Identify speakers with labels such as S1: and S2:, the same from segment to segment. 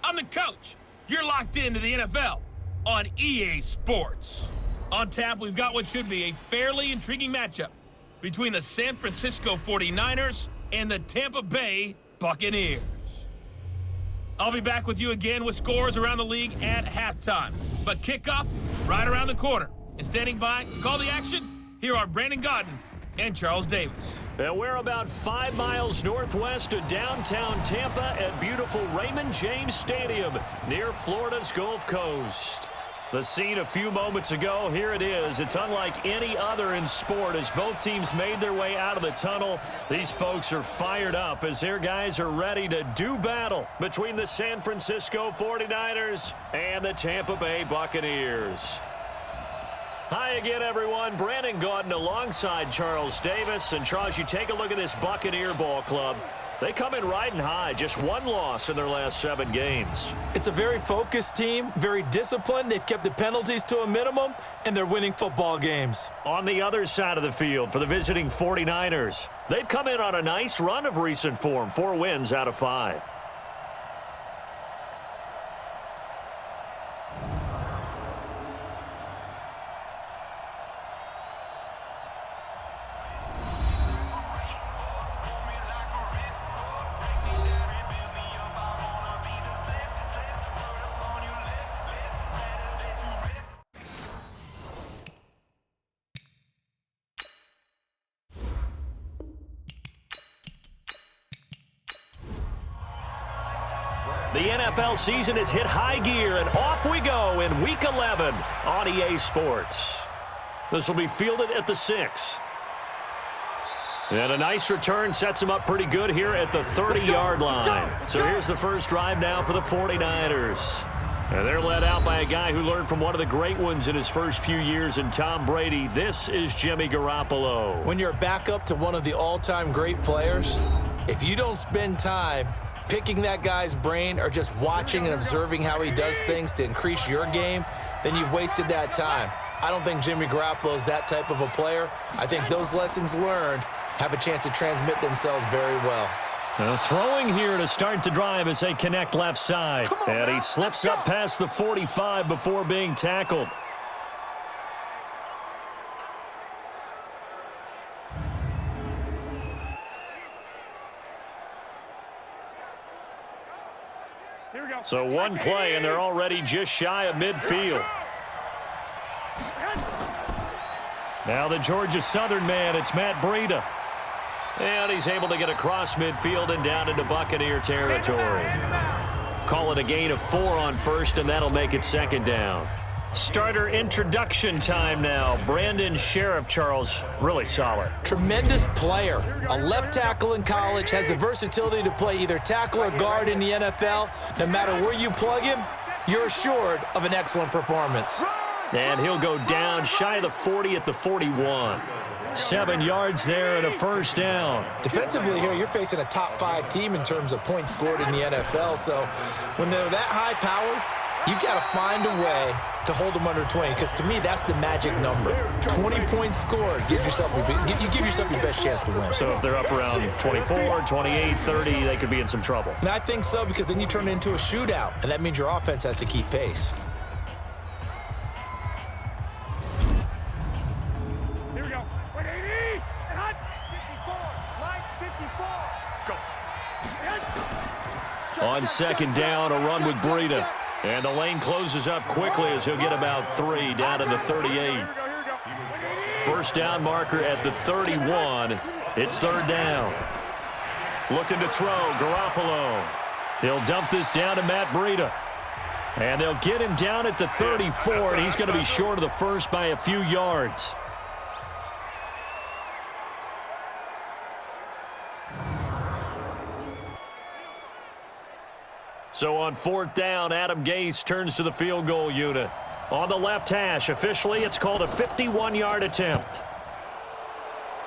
S1: I'm the coach. You're locked into the NFL on EA Sports. On tap, we've got what should be a fairly intriguing matchup between the San Francisco 49ers and the Tampa Bay Buccaneers. I'll be back with you again with scores around the league at halftime. But kickoff right around the corner. And standing by to call the action, here are Brandon Godden and Charles Davis.
S2: And we're about 5 miles northwest of downtown Tampa at beautiful Raymond James Stadium near Florida's Gulf Coast. The scene a few moments ago, here it is. It's unlike any other in sport as both teams made their way out of the tunnel. These folks are fired up as their guys are ready to do battle between the San Francisco 49ers and the Tampa Bay Buccaneers. Hi again, everyone. Brandon Gaudin alongside Charles Davis. And, Charles, you take a look at this Buccaneer ball club. They come in riding high, just one loss in their last 7 games.
S3: It's a very focused team, very disciplined. They've kept the penalties to a minimum, and they're winning football games.
S2: On the other side of the field for the visiting 49ers, they've come in on a nice run of recent form, 4 wins out of 5. The NFL season has hit high gear, and off we go in Week 11 on EA Sports. This will be fielded at the 6. And a nice return sets him up pretty good here at the 30-yard line. So here's the first drive now for the 49ers. And they're led out by a guy who learned from one of the great ones in his first few years in Tom Brady. This is Jimmy Garoppolo.
S3: When you're a backup to one of the all-time great players, if you don't spend time picking that guy's brain or just watching and observing how he does things to increase your game, then you've wasted that time. I don't think Jimmy Garoppolo is that type of a player. I think those lessons learned have a chance to transmit themselves very well.
S2: Throwing here to start the drive as they connect left side. And he slips up past the 45 before being tackled. So one play, and they're already just shy of midfield. Now the Georgia Southern man, it's Matt Breida. And he's able to get across midfield and down into Buccaneer territory. Call it a gain of 4 on first, and that'll make it 2nd down. Starter introduction time now. Brandon Sheriff, Charles, really solid.
S3: Tremendous player. A left tackle in college, has the versatility to play either tackle or guard in the NFL. No matter where you plug him, you're assured of an excellent performance.
S2: And he'll go down shy of the 40 at the 41. 7 yards there and a first down.
S3: Defensively here, you're facing a top 5 team in terms of points scored in the NFL. So when they're that high powered, you've got to find a way to hold them under 20, because to me, that's the magic number. 20 points scored gives yourself you give yourself your best chance to win.
S2: So if they're up around 24, 28, 30, they could be in some trouble.
S3: And I think so, because then you turn it into a shootout, and that means your offense has to keep pace.
S4: Here we go. 180. Hot. 54. Line 54. Go.
S2: On 2nd down, a run with Breida. And the lane closes up quickly as he'll get about 3 down to the 38. First down marker at the 31. It's 3rd down. Looking to throw, Garoppolo. He'll dump this down to Matt Breida. And they'll get him down at the 34, and he's going to be short of the first by a few yards. So on 4th down, Adam Gase turns to the field goal unit. On the left hash, officially it's called a 51-yard attempt.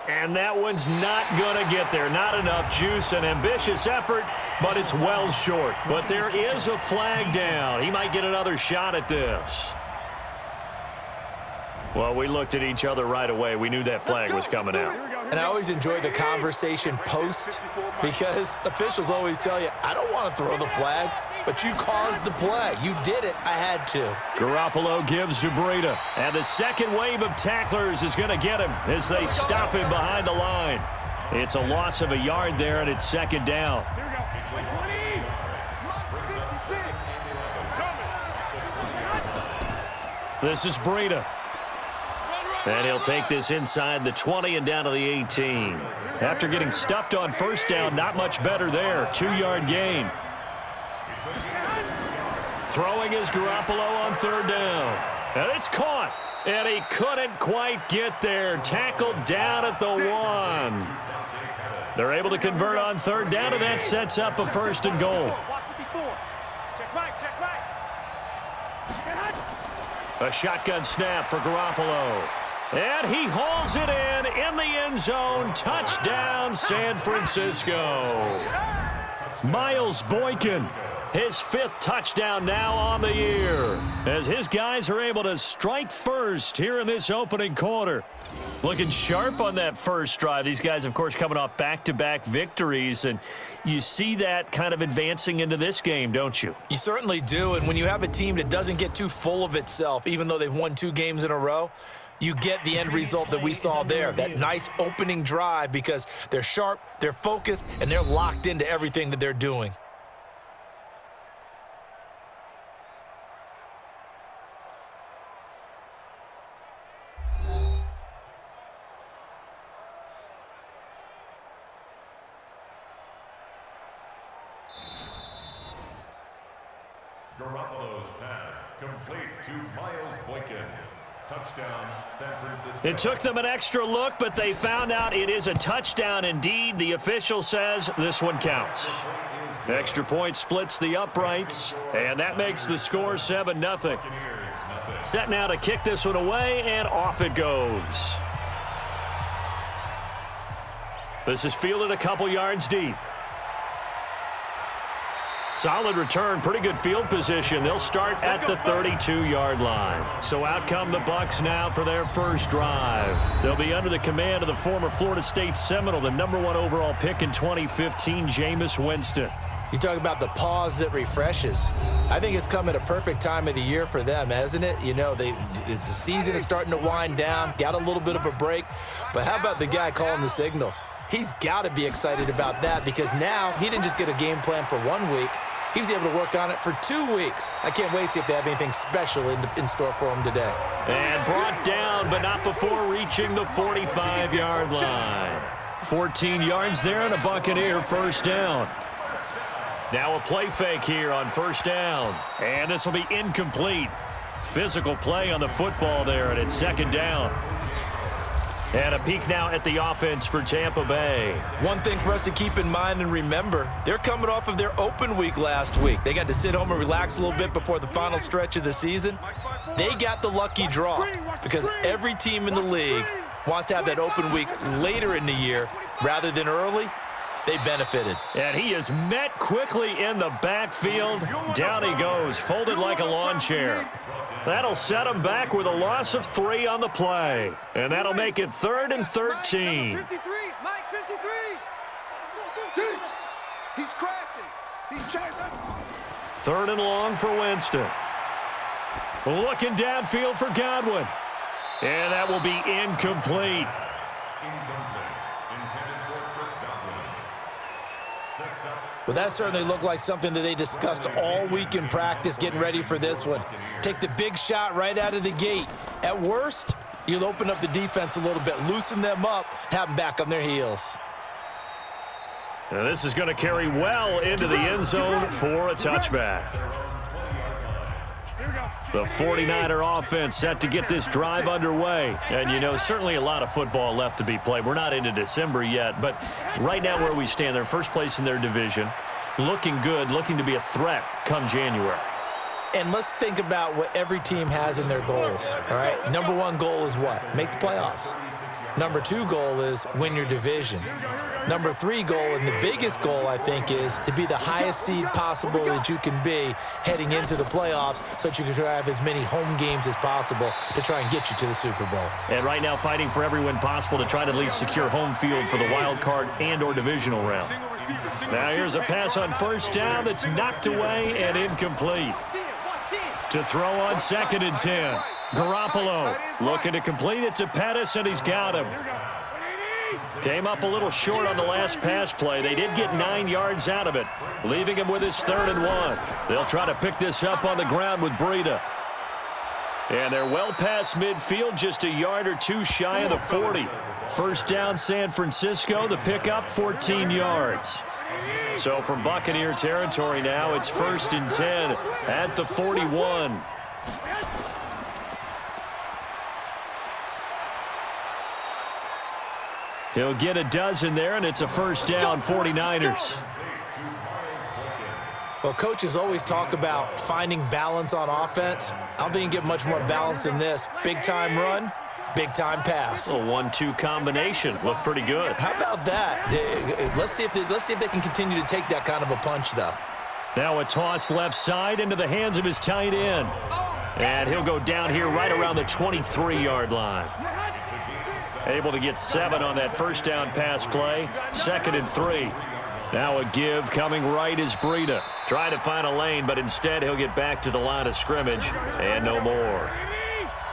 S2: And that one's not going to get there. Not enough juice, an ambitious effort, but it's well short. But there is a flag down. He might get another shot at this. Well, we looked at each other right away. We knew that flag was coming out.
S3: And I always enjoy the conversation post, because officials always tell you, I don't want to throw the flag. but you caused the play. You did it. I had to.
S2: Garoppolo gives to Breida. And the second wave of tacklers is going to get him as they stop him behind the line. It's a loss of a yard there, and it's second down.
S4: Here we go. 20.
S2: This is Breida. And he'll take this inside the 20 and down to the 18. After getting stuffed on first down, not much better there. 2-yard gain. Throwing is Garoppolo on third down. And it's caught. And he couldn't quite get there. Tackled down at the 1. They're able to convert on third down, and that sets up a first and goal.
S4: Check right.
S2: A shotgun snap for Garoppolo. And he hauls it in the end zone. Touchdown, San Francisco. Miles Boykin, his 5th touchdown now on the year, as his guys are able to strike first here in this opening quarter. Looking sharp on that first drive. These guys, of course, coming off back-to-back victories, and you see that kind of advancing into this game, don't you?
S3: You certainly do, and when you have a team that doesn't get too full of itself, even though they've won 2 games in a row, you get the end result that we saw there, that nice opening drive, because they're sharp, they're focused, and they're locked into everything that they're doing.
S5: Garoppolo's pass complete to Miles Boykin. Touchdown, San Francisco.
S2: It took them an extra look, but they found out it is a touchdown indeed. The official says this one counts. Extra point splits the uprights, and that makes the score 7-0. Set now to kick this one away, and off it goes. This is fielded a couple yards deep. Solid return, pretty good field position. They'll start at the 32-yard line. So out come the Bucs now for their first drive. They'll be under the command of the former Florida State Seminole, the #1 overall pick in 2015, Jameis Winston.
S3: You talk about the pause that refreshes. I think it's come at a perfect time of the year for them, hasn't it? You know, the season is starting to wind down, got a little bit of a break. But how about the guy calling the signals? He's got to be excited about that, because now he didn't just get a game plan for 1 week. He was able to work on it for 2 weeks. I can't wait to see if they have anything special in store for him today.
S2: And brought down, but not before reaching the 45-yard line. 14 yards there and a Buccaneer first down. Now a play fake here on first down. And this will be incomplete. Physical play on the football there, and it's second down. And a peek now at the offense for Tampa Bay.
S3: One thing for us to keep in mind and remember, they're coming off of their open week last week. They got to sit home and relax a little bit before the final stretch of the season. They got the lucky draw, because every team in the league wants to have that open week later in the year rather than early. They benefited.
S2: And he is met quickly in the backfield. Down he goes, folded like a lawn chair. That'll set him back with a loss of 3 on the play. And that'll make it 3rd and 13.
S6: 53, Mike 53. Dude, he's crashing. He's chasing.
S2: 3rd and long for Winston. Looking downfield for Godwin. And that will be incomplete.
S3: Well, that certainly looked like something that they discussed all week in practice getting ready for this one. Take the big shot right out of the gate. At worst, you'll open up the defense a little bit, loosen them up, have them back on their heels.
S2: Now this is going to carry well into the end zone for a touchback. The 49er offense set to get this drive underway. And, you know, certainly a lot of football left to be played. We're not into December yet, but right now where we stand, they're first place in their division. Looking good, looking to be a threat come January.
S3: And let's think about what every team has in their goals, all right? #1 goal is what? Make the playoffs. Number 2 goal is win your division. Number 3 goal, and the biggest goal, I think, is to be the highest seed possible that you can be heading into the playoffs so that you can have as many home games as possible to try and get you to the Super Bowl.
S2: And right now fighting for every win possible to try to at least secure home field for the wild card and or divisional round. Now here's a pass on first down that's knocked away and incomplete. To throw on 2nd and 10. Garoppolo looking to complete it to Pettis, and he's got him. Came up a little short on the last pass play. They did get 9 yards out of it, leaving him with his 3rd and 1. They'll try to pick this up on the ground with Breida. And they're well past midfield, just a yard or 2 shy of the 40. First down, San Francisco. The pickup, 14 yards. So from Buccaneer territory now, it's 1st and 10 at the 41. He'll get a dozen there, and it's a first down, 49ers.
S3: Well, coaches always talk about finding balance on offense. I don't think you can get much more balance than this. Big-time run, big-time pass.
S2: A 1-2 combination. Looked pretty good.
S3: How about that? Let's see if they can continue to take that kind of a punch, though.
S2: Now a toss left side into the hands of his tight end. And he'll go down here right around the 23-yard line. Able to get 7 on that first down pass play. 2nd and 3. Now a give coming right is Breida. Trying to find a lane, but instead he'll get back to the line of scrimmage. And no more.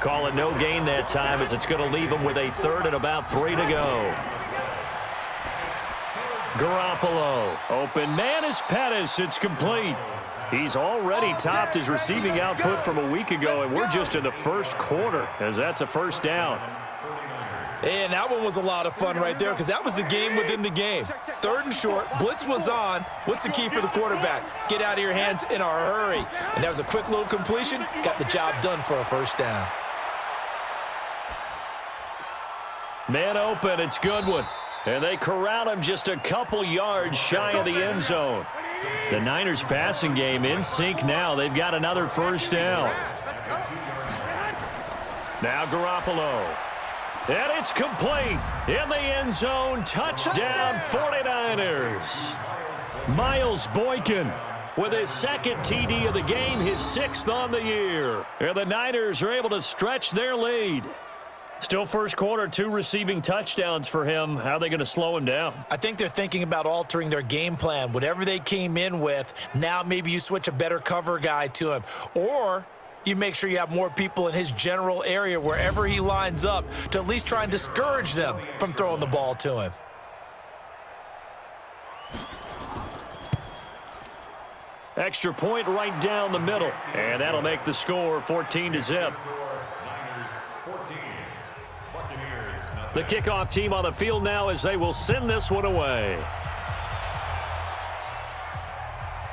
S2: Call it no gain that time, as it's going to leave him with a 3rd and about 3 to go. Garoppolo. Open man is Pettis. It's complete. He's already topped his receiving output from a week ago, and we're just in the first quarter, as that's a first down.
S3: And that one was a lot of fun right there, because that was the game within the game. 3rd and short, blitz was on. What's the key for the quarterback? Get out of your hands in a hurry. And that was a quick little completion. Got the job done for a first down.
S2: Man open, it's Goodwin. And they corral him just a couple yards shy of the end zone. The Niners passing game in sync now. They've got another first down. Now Garoppolo. And it's complete. In the end zone, touchdown 49ers. Miles Boykin with his 2nd TD of the game, his 6th on the year. And the Niners are able to stretch their lead. Still first quarter, 2 receiving touchdowns for him. How are they going to slow him down?
S3: I think they're thinking about altering their game plan. Whatever they came in with, now maybe you switch a better cover guy to him. Or you make sure you have more people in his general area wherever he lines up to at least try and discourage them from throwing the ball to him.
S2: Extra point right down the middle. And that'll make the score 14-0. The kickoff team on the field now, as they will send this one away.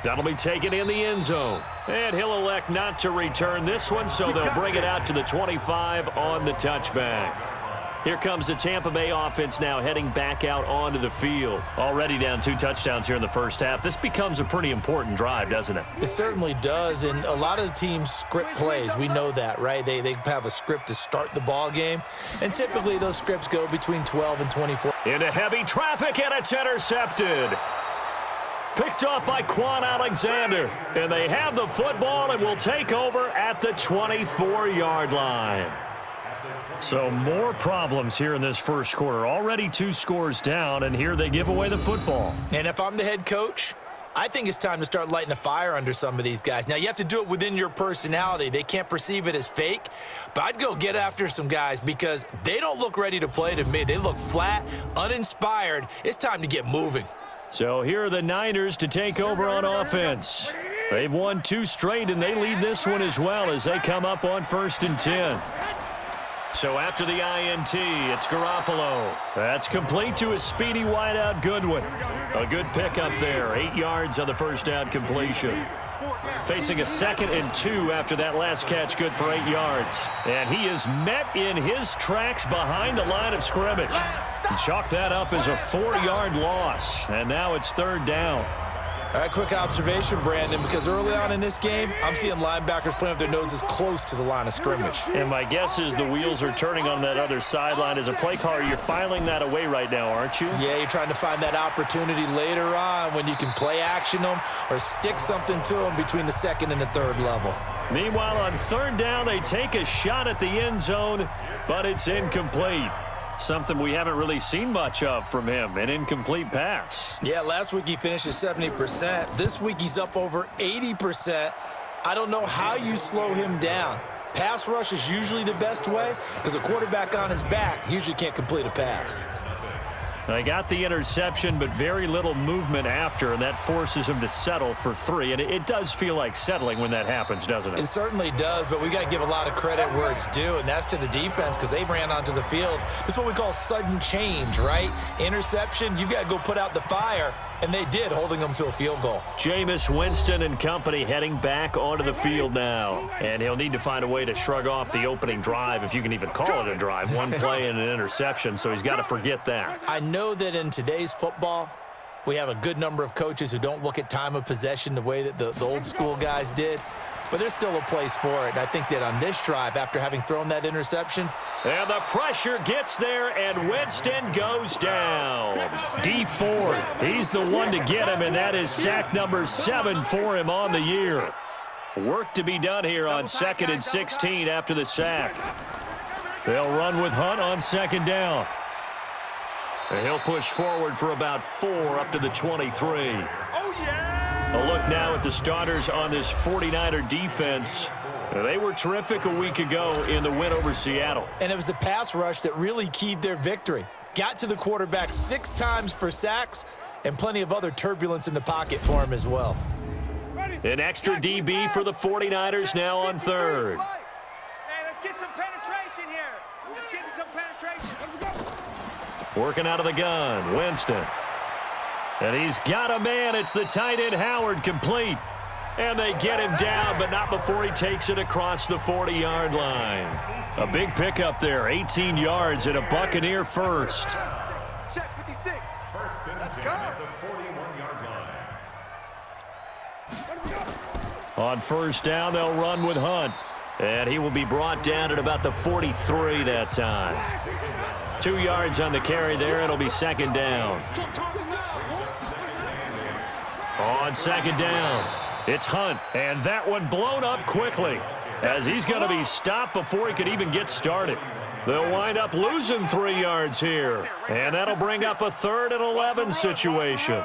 S2: That'll be taken in the end zone. And he'll elect not to return this one, so they'll bring it out to the 25 on the touchback. Here comes the Tampa Bay offense now heading back out onto the field. Already down 2 touchdowns here in the first half. This becomes a pretty important drive, doesn't it?
S3: It certainly does, and a lot of the teams script plays. We know that, right? They have a script to start the ball game, and typically those scripts go between 12 and 24.
S2: Into heavy traffic, and it's intercepted. Picked off by Quan Alexander, and they have the football and will take over at the 24-yard line. So more problems here in this first quarter. Already 2 scores down, and here they give away the football.
S3: And if I'm the head coach, I think it's time to start lighting a fire under some of these guys. Now, you have to do it within your personality. They can't perceive it as fake, but I'd go get after some guys because they don't look ready to play to me. They look flat, uninspired. It's time to get moving.
S2: So here are the Niners to take over on offense. They've won 2 straight, and they lead this one as well as they come up on 1st and 10. So after the INT, it's Garoppolo. That's complete to his speedy wideout Goodwin. A good pickup there, 8 yards on the first down completion. Facing a 2nd and 2 after that last catch, good for 8 yards. And he is met in his tracks behind the line of scrimmage. And chalk that up as a 4-yard loss. And now it's 3rd down.
S3: All right, quick observation, Brandon, because early on in this game, I'm seeing linebackers playing with their noses close to the line of scrimmage.
S2: And my guess is the wheels are turning on that other sideline. As a play caller, you're filing that away right now, aren't you?
S3: Yeah, you're trying to find that opportunity later on when you can play action them or stick something to them between the second and the third level.
S2: Meanwhile, on third down, they take a shot at the end zone, but it's incomplete. Something we haven't really seen much of from him, an incomplete pass.
S3: Yeah, last week he finished at 70%. This week he's up over 80%. I don't know how you slow him down. Pass rush is usually the best way because a quarterback on his back usually can't complete a pass.
S2: They got the interception, but very little movement after, and that forces him to settle for 3. And it does feel like settling when that happens, doesn't it?
S3: It certainly does, but we got to give a lot of credit where it's due, and that's to the defense because they ran onto the field. This is what we call sudden change, right? Interception, you got to go put out the fire, and they did, holding them to a field goal.
S2: Jameis Winston and company heading back onto the field now, and he'll need to find a way to shrug off the opening drive, if you can even call it a drive. One play and an interception, so he's got to forget that.
S3: I know that in today's football, we have a good number of coaches who don't look at time of possession the way that the old school guys did, but there's still a place for it. And I think that on this drive, after having thrown that interception,
S2: and the pressure gets there, and Winston goes down. D Ford, he's the one to get him, and that is sack number 7 for him on the year. Work to be done here on 2nd and 16 after the sack. They'll run with Hunt on 2nd down. And he'll push forward for about 4 up to the 23.
S6: Oh, yeah!
S2: A look now at the starters on this 49er defense. They were terrific a week ago in the win over Seattle.
S3: and it was the pass rush that really keyed their victory. Got to the quarterback 6 times for sacks and plenty of other turbulence in the pocket for him as well.
S2: An extra DB for the 49ers now on 3rd.
S4: Hey, let's get some penetration here. Let's get some penetration.
S2: Working out of the gun, Winston. And he's got a man. It's the tight end, Howard, complete. And they get him down, but not before he takes it across the 40-yard line. A big pickup there, 18 yards and a Buccaneer first.
S6: Check 56.
S5: First and 10 at the 41-yard line.
S2: On 1st down, they'll run with Hunt. And he will be brought down at about the 43 that time. 2 yards on the carry there. It'll be 2nd down. On 2nd down, it's Hunt. And that one blown up quickly as he's going to be stopped before he could even get started. They'll wind up losing 3 yards here. And that'll bring up a 3rd and 11 situation.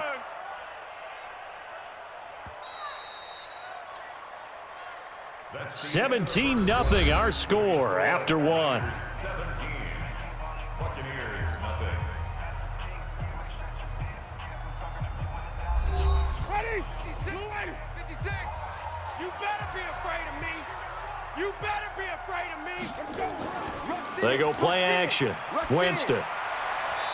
S5: That's
S2: 17-0 our score after 1.
S5: 17. Buccaneers, nothing.
S4: Ready? 56. You better be afraid of me. You better be afraid of me. Let's go.
S2: They go play action. Winston.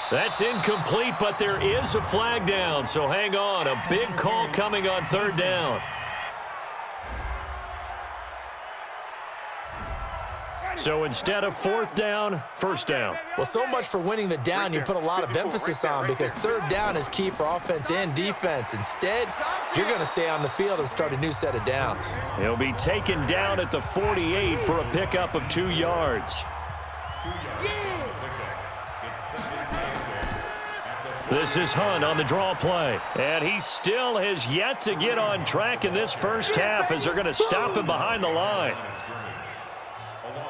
S2: That's incomplete, but there is a flag down, so hang on. A big call coming on 3rd down. So instead of 4th down, 1st down.
S3: Well, so much for winning the down you put a lot of emphasis on because 3rd down is key for offense and defense. Instead, you're going to stay on the field and start a new set of downs.
S2: He'll be taken down at the 48 for a pickup of 2 yards.
S5: 2 yards on the pickup. It's 2nd and 10.
S2: This is Hunt on the draw play. And he still has yet to get on track in this first half as they're going to stop him behind the line.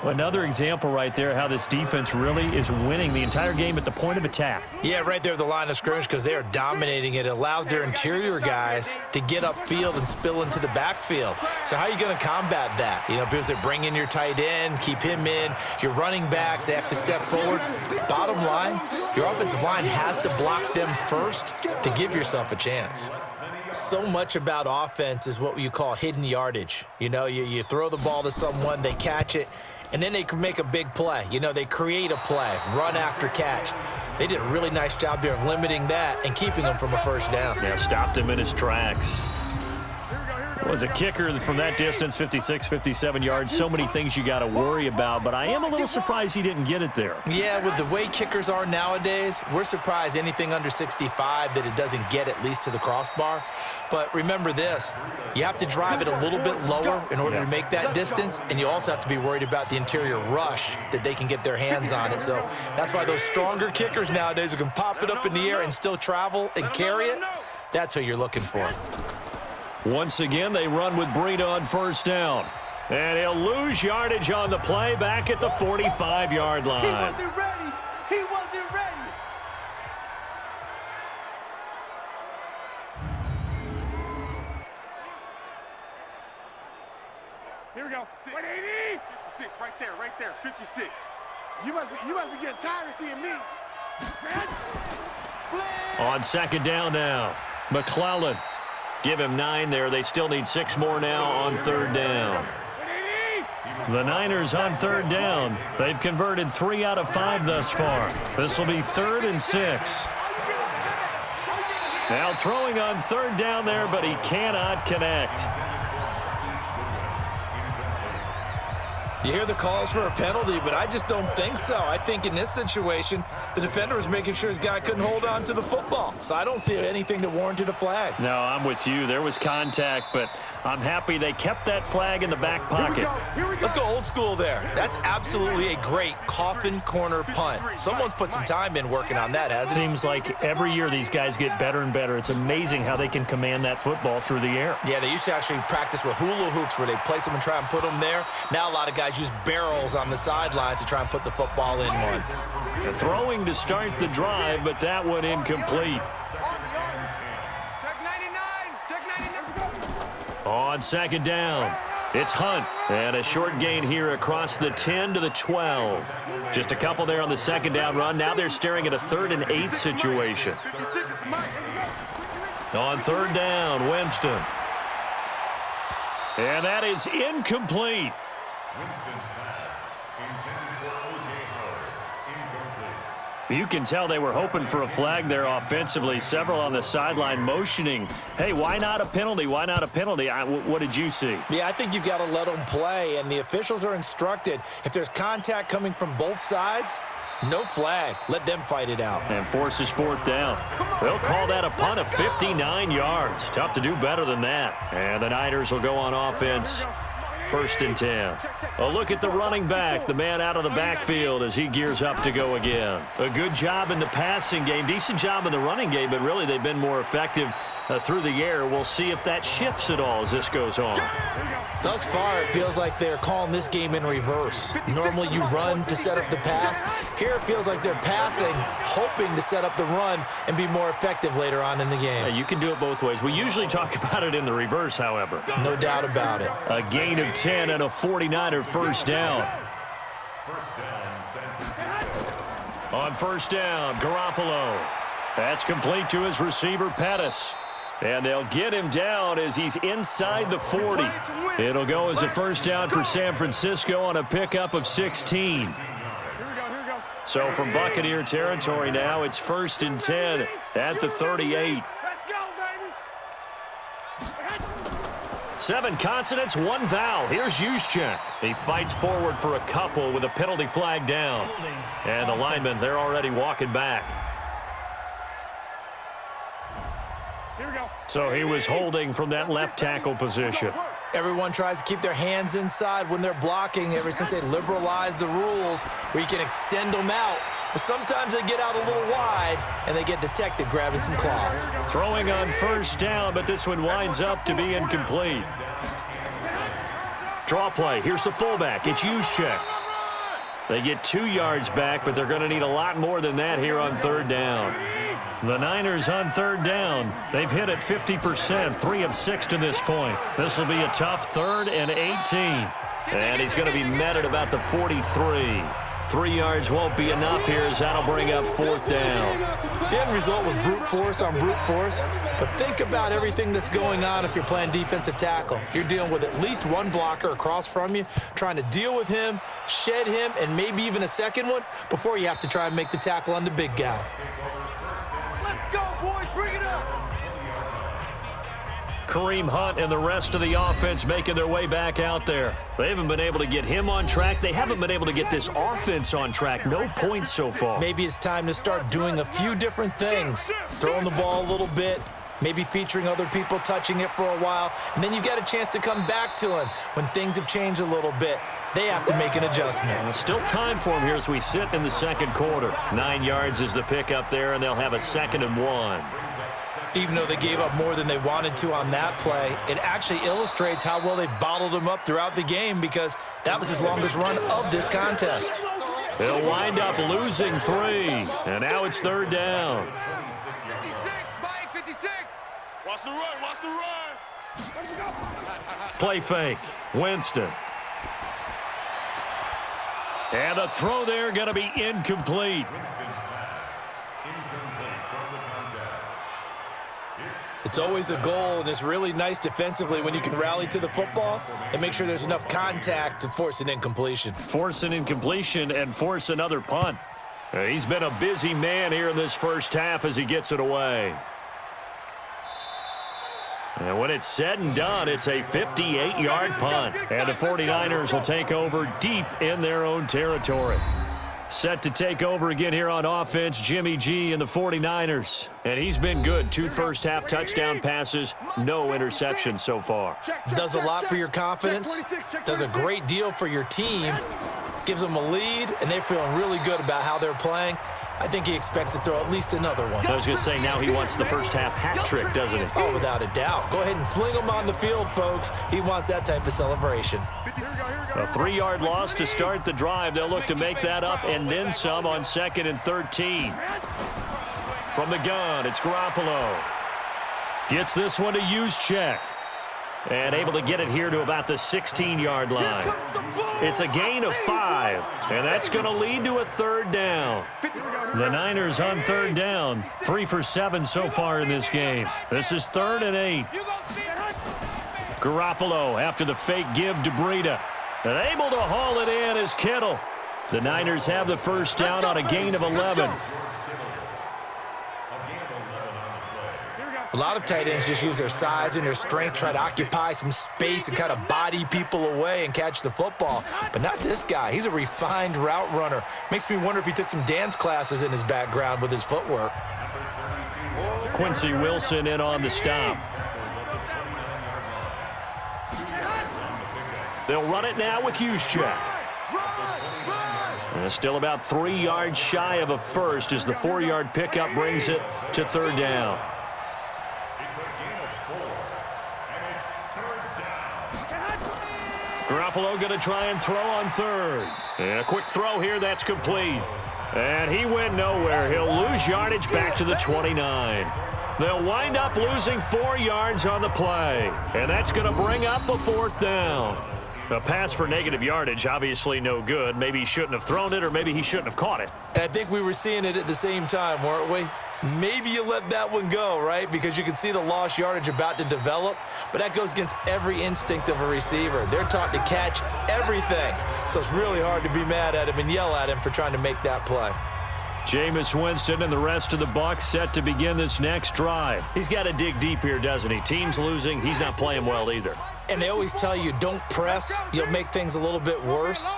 S2: Another example right there how this defense really is winning the entire game at the point of attack.
S3: Yeah, right there at the line of scrimmage because they are dominating it. It allows their interior guys to get upfield and spill into the backfield. So how are you going to combat that? You know, because they bring in your tight end, keep him in. Your running backs, they have to step forward. Bottom line, your offensive line has to block them first to give yourself a chance. So much about offense is what you call hidden yardage. You know, you throw the ball to someone, they catch it, and then they can make a big play. You know, they create a play, run after catch. They did a really nice job there of limiting that and keeping him from a 1st down.
S2: Yeah, stopped him in his tracks.
S4: Here we go.
S2: Was a kicker from that distance, 56, 57 yards. So many things you got to worry about, but I am a little surprised he didn't get it there.
S3: Yeah, with the way kickers are nowadays, we're surprised anything under 65 that it doesn't get at least to the crossbar. But remember this, you have to drive it a little bit lower in order to make that distance, and you also have to be worried about the interior rush that they can get their hands on it. So that's why those stronger kickers nowadays who can pop it up in the air and still travel and carry it, that's who you're looking for.
S2: Once again, they run with Breida on first down. And he'll lose yardage on the play back at the 45-yard line.
S4: He wasn't ready. He wasn't ready. Here we go. 180.
S6: 56, right there, 56. You must be getting tired of seeing me.
S2: On second down now, McClellan. Give him 9 there. They still need 6 more now on third down. The Niners on third down. They've converted 3 out of 5 thus far. This will be 3rd and 6. Now throwing on third down there, but he cannot connect.
S3: You hear the calls for a penalty, but I just don't think so. I think in this situation, the defender was making sure his guy couldn't hold on to the football. So I don't see anything that warranted a flag.
S2: No, I'm with you. There was contact, but I'm happy they kept that flag in the back pocket.
S3: Let's go old school there. That's absolutely a great coffin corner punt. Someone's put some time in working on that, hasn't it?
S2: Seems like every year these guys get better and better. It's amazing how they can command that football through the air.
S3: Yeah, they used to actually practice with hula hoops where they place them and try and put them there. Now a lot of guys use barrels on the sidelines to try and put the football in one.
S2: Throwing to start the drive, but that one incomplete.
S6: Check 99. Check 99.
S2: On second down, it's Hunt. And a short gain here across the 10 to the 12. Just a couple there on the second down run. Now they're staring at a 3rd and 8 situation. On third down, Winston. And that is incomplete.
S5: Winston's pass intended for O.J. Howard. Incomplete.
S2: You can tell they were hoping for a flag there offensively. Several on the sideline motioning, hey, why not a penalty? Why not a penalty? What did you see?
S3: Yeah, I think you've got to let them play, and the officials are instructed if there's contact coming from both sides, no flag. Let them fight it out. And
S2: forces 4th down. They'll call that a punt of 59 yards. Tough to do better than that. And the Niners will go on offense. 1st and 10. A look at the running back, the man out of the backfield as he gears up to go again. A good job in the passing game, decent job in the running game, but really they've been more effective through the air. We'll see if that shifts at all as this goes on.
S3: Thus far, it feels like they're calling this game in reverse. Normally you run to set up the pass. Here it feels like they're passing, hoping to set up the run and be more effective later on in the game.
S2: Yeah, you can do it both ways. We usually talk about it in the reverse, however.
S3: No doubt about it.
S2: A gain of 10 and a 49er first down.
S5: First down, San Francisco.
S2: On first down, Garoppolo. That's complete to his receiver, Pettis. And they'll get him down as he's inside the 40. It'll go as a first down for San Francisco on a pickup of 16. So from Buccaneer territory now, it's 1st and 10 at the 38. 7 consonants, 1 vowel. Here's Juszczyk. He fights forward for a couple with a penalty flag down. And the linemen, they're already walking back. So he was holding from that left tackle position.
S3: Everyone tries to keep their hands inside when they're blocking ever since they liberalized the rules where you can extend them out. But sometimes they get out a little wide and they get detected grabbing some cloth.
S2: Throwing on first down, but this one winds up to be incomplete. Draw play. Here's the fullback. It's Juszczyk. They get 2 yards back, but they're going to need a lot more than that here on third down. The Niners on third down. They've hit it 50%, 3 of 6 to this point. This will be a tough 3rd and 18. And he's going to be met at about the 43. 3 yards won't be enough here as that'll bring up 4th down.
S3: The end result was brute force on brute force, but think about everything that's going on if you're playing defensive tackle. You're dealing with at least one blocker across from you, trying to deal with him, shed him, and maybe even a second one before you have to try and make the tackle on the big guy.
S6: Let's go, boys. Bring it up.
S2: Kareem Hunt and the rest of the offense making their way back out there. They haven't been able to get him on track. They haven't been able to get this offense on track. No points so far.
S3: Maybe it's time to start doing a few different things. Throwing the ball a little bit, maybe featuring other people touching it for a while, and then you get a chance to come back to him when things have changed a little bit. They have to make an adjustment.
S2: Still time for him here as we sit in the second quarter. 9 yards is the pickup there, and they'll have a 2nd and 1.
S3: Even though they gave up more than they wanted to on that play, it actually illustrates how well they bottled him up throughout the game because that was his longest run of this contest.
S2: They'll wind up losing 3, and now it's 3rd down.
S4: 56, Mike, 56.
S6: Watch the run, watch the run.
S2: Play fake. Winston. And the throw there going to be incomplete.
S3: It's always a goal, and it's really nice defensively when you can rally to the football and make sure there's enough contact to force an incompletion.
S2: Force an incompletion and force another punt. He's been a busy man here in this first half as he gets it away. And when it's said and done, it's a 58-yard punt. And the 49ers will take over deep in their own territory. Set to take over again here on offense, Jimmy G and the 49ers. And he's been good. 2 first-half touchdown passes, no interceptions so far.
S3: Does a lot for your confidence, does a great deal for your team, gives them a lead, and they're feeling really good about how they're playing. I think he expects to throw at least another one.
S2: I was going to say, now he wants the first-half hat trick, doesn't he?
S3: Oh, without a doubt. Go ahead and fling him on the field, folks. He wants that type of celebration.
S2: A 3-yard loss to start the drive. They'll look to make that up and then some on 2nd and 13. From the gun, it's Garoppolo. Gets this one to Juszczyk. And able to get it here to about the 16-yard line. It's a gain of 5, and that's going to lead to a 3rd down. The Niners on 3rd down, 3 for 7 so far in this game. This is 3rd and 8. Garoppolo after the fake give to Breida. And able to haul it in is Kittle. The Niners have the first down on a gain of 11.
S3: A lot of tight ends just use their size and their strength, try to occupy some space and kind of body people away and catch the football. But not this guy. He's a refined route runner. Makes me wonder if he took some dance classes in his background with his footwork.
S2: Quincy Wilson in on the stop. They'll run it now with Juszczyk. Still about 3 yards shy of a first as the 4-yard pickup brings it to 3rd down. Garoppolo going to try and throw on 3rd. And a quick throw here, that's complete. And he went nowhere. He'll lose yardage back to the 29. They'll wind up losing 4 yards on the play. And that's going to bring up a 4th down. A pass for negative yardage, obviously no good. Maybe he shouldn't have thrown it, or maybe he shouldn't have caught it.
S3: And I think we were seeing it at the same time, weren't we? Maybe you let that one go, right? Because you can see the lost yardage about to develop, but that goes against every instinct of a receiver. They're taught to catch everything, so it's really hard to be mad at him and yell at him for trying to make that play.
S2: Jameis Winston and the rest of the Bucs set to begin this next drive. He's got to dig deep here, doesn't he? Team's losing. He's not playing well either.
S3: And they always tell you, don't press. You'll make things a little bit worse.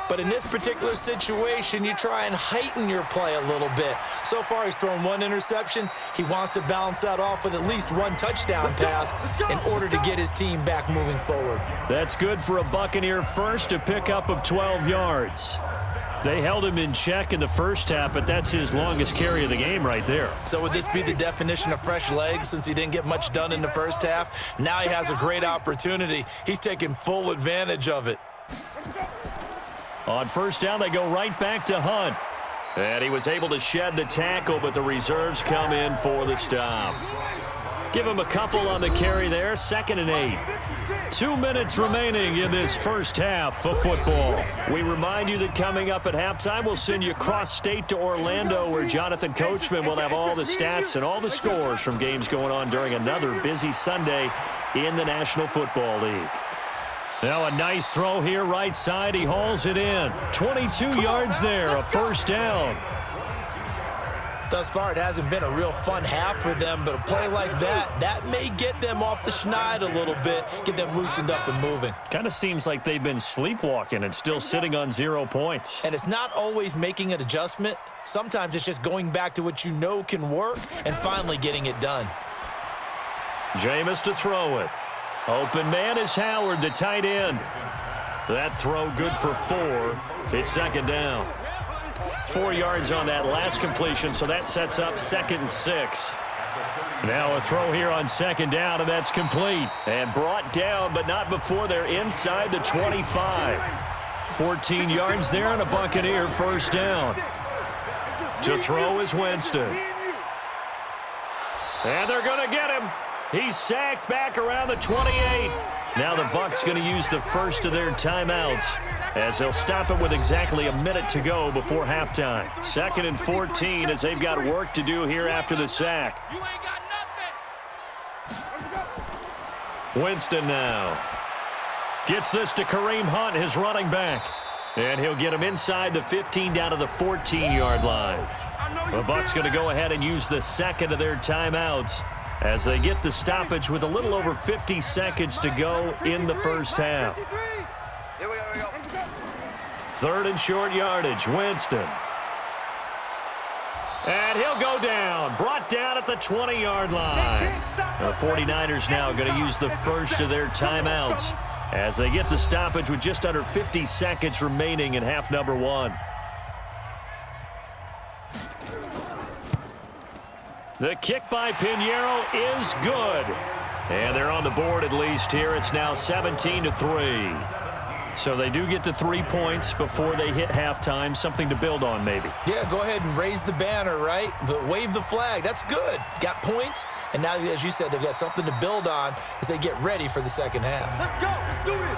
S3: But in this particular situation, you try and heighten your play a little bit. So far, he's thrown 1 interception. He wants to balance that off with at least 1 touchdown pass in order to get his team back moving forward.
S2: That's good for a Buccaneer first, a pickup of 12 yards. They held him in check in the first half, but that's his longest carry of the game right there.
S3: So would this be the definition of fresh legs since he didn't get much done in the first half? Now he has a great opportunity. He's taking full advantage of it.
S2: On first down, they go right back to Hunt. And he was able to shed the tackle, but the reserves come in for the stop. Give him a couple on the carry there, 2nd and 8. 2 minutes remaining in this first half of football. We remind you that coming up at halftime, we'll send you cross-state to Orlando, where Jonathan Coachman will have all the stats and all the scores from games going on during another busy Sunday in the National Football League. Now a nice throw here right side. He hauls it in. 22 yards there, a first down.
S3: Thus far, it hasn't been a real fun half for them, but a play like that may get them off the schneid a little bit, get them loosened up and moving.
S2: Kind of seems like they've been sleepwalking and still sitting on 0 points.
S3: And it's not always making an adjustment. Sometimes it's just going back to what you know can work and finally getting it done.
S2: Jameis to throw it. Open man is Howard, the tight end. That throw good for 4. It's second down. 4 yards on that last completion, so that sets up 2nd and 6. Now a throw here on second down, and that's complete. And brought down, but not before they're inside the 25. 14 yards there and a Buccaneer first down. To throw is Winston. And they're going to get him. He's sacked back around the 28. Now the Bucs going to use the first of their timeouts as they'll stop it with exactly a minute to go before halftime. 2nd and 14 as they've got work to do here after the sack.
S4: You ain't got nothing.
S2: Winston now. Gets this to Kareem Hunt, his running back. And he'll get him inside the 15 down to the 14-yard line. The Bucs going to go ahead and use the second of their timeouts as they get the stoppage with a little over 50 seconds to go in the first half. 3rd and short yardage, Winston. And he'll go down, brought down at the 20-yard line. The 49ers now going to use the first of their timeouts as they get the stoppage with just under 50 seconds remaining in half number 1. The kick by Pinheiro is good. And they're on the board at least here. It's now 17-3. So they do get the 3 points before they hit halftime. Something to build on, maybe.
S3: Yeah, go ahead and raise the banner, right? But wave the flag. That's good. Got points. And now, as you said, they've got something to build on as they get ready for the second half.
S6: Let's go. Do it.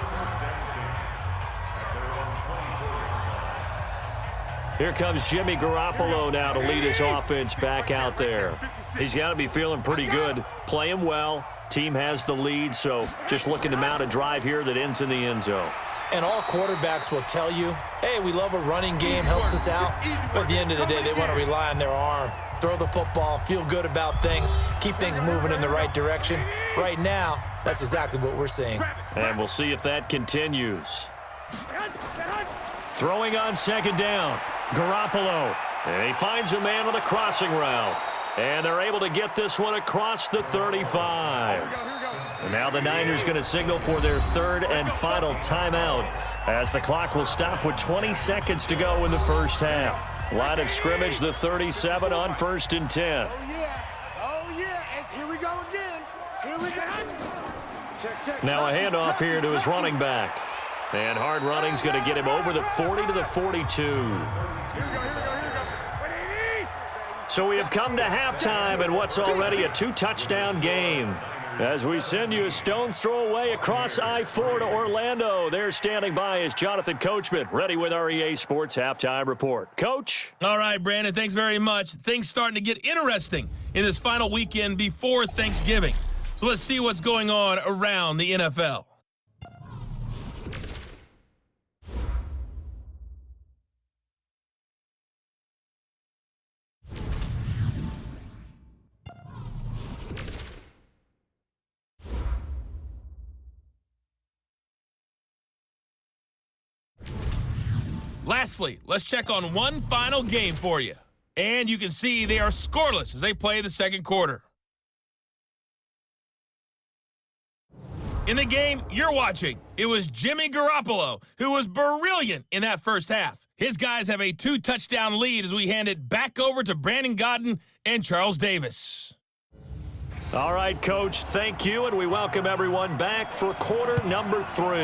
S2: Here comes Jimmy Garoppolo now to lead his offense back out there. He's got to be feeling pretty good, playing well. Team has the lead, so just looking to mount a drive here that ends in the end zone.
S3: And all quarterbacks will tell you, hey, we love a running game, helps us out. But at the end of the day, they want to rely on their arm. Throw the football, feel good about things, keep things moving in the right direction. Right now, that's exactly what we're seeing.
S2: And we'll see if that continues. Throwing on second down, Garoppolo. And he finds a man on the crossing route. And they're able to get this one across the 35. And now the Niners going to signal for their 3rd and final timeout as the clock will stop with 20 seconds to go in the first half. Line of scrimmage, the 37 on 1st and 10.
S6: Oh, yeah. Oh, yeah. And here we go again. Here we go. Check.
S2: Now a handoff here to his running back. And hard running's going to get him over the 40 to the 42. So we have come to halftime in what's already a 2-touchdown game. As we send you a stone's throw away across I-4 to Orlando. There standing by is Jonathan Coachman, ready with our EA Sports Halftime Report. Coach?
S1: All right, Brandon, thanks very much. Things starting to get interesting in this final weekend before Thanksgiving. So let's see what's going on around the NFL. Lastly, let's check on one final game for you. And you can see they are scoreless as they play the second quarter. In the game you're watching, it was Jimmy Garoppolo who was brilliant in that first half. His guys have a 2-touchdown lead as we hand it back over to Brandon Godden and Charles Davis.
S2: All right, Coach, thank you, and we welcome everyone back for quarter number 3.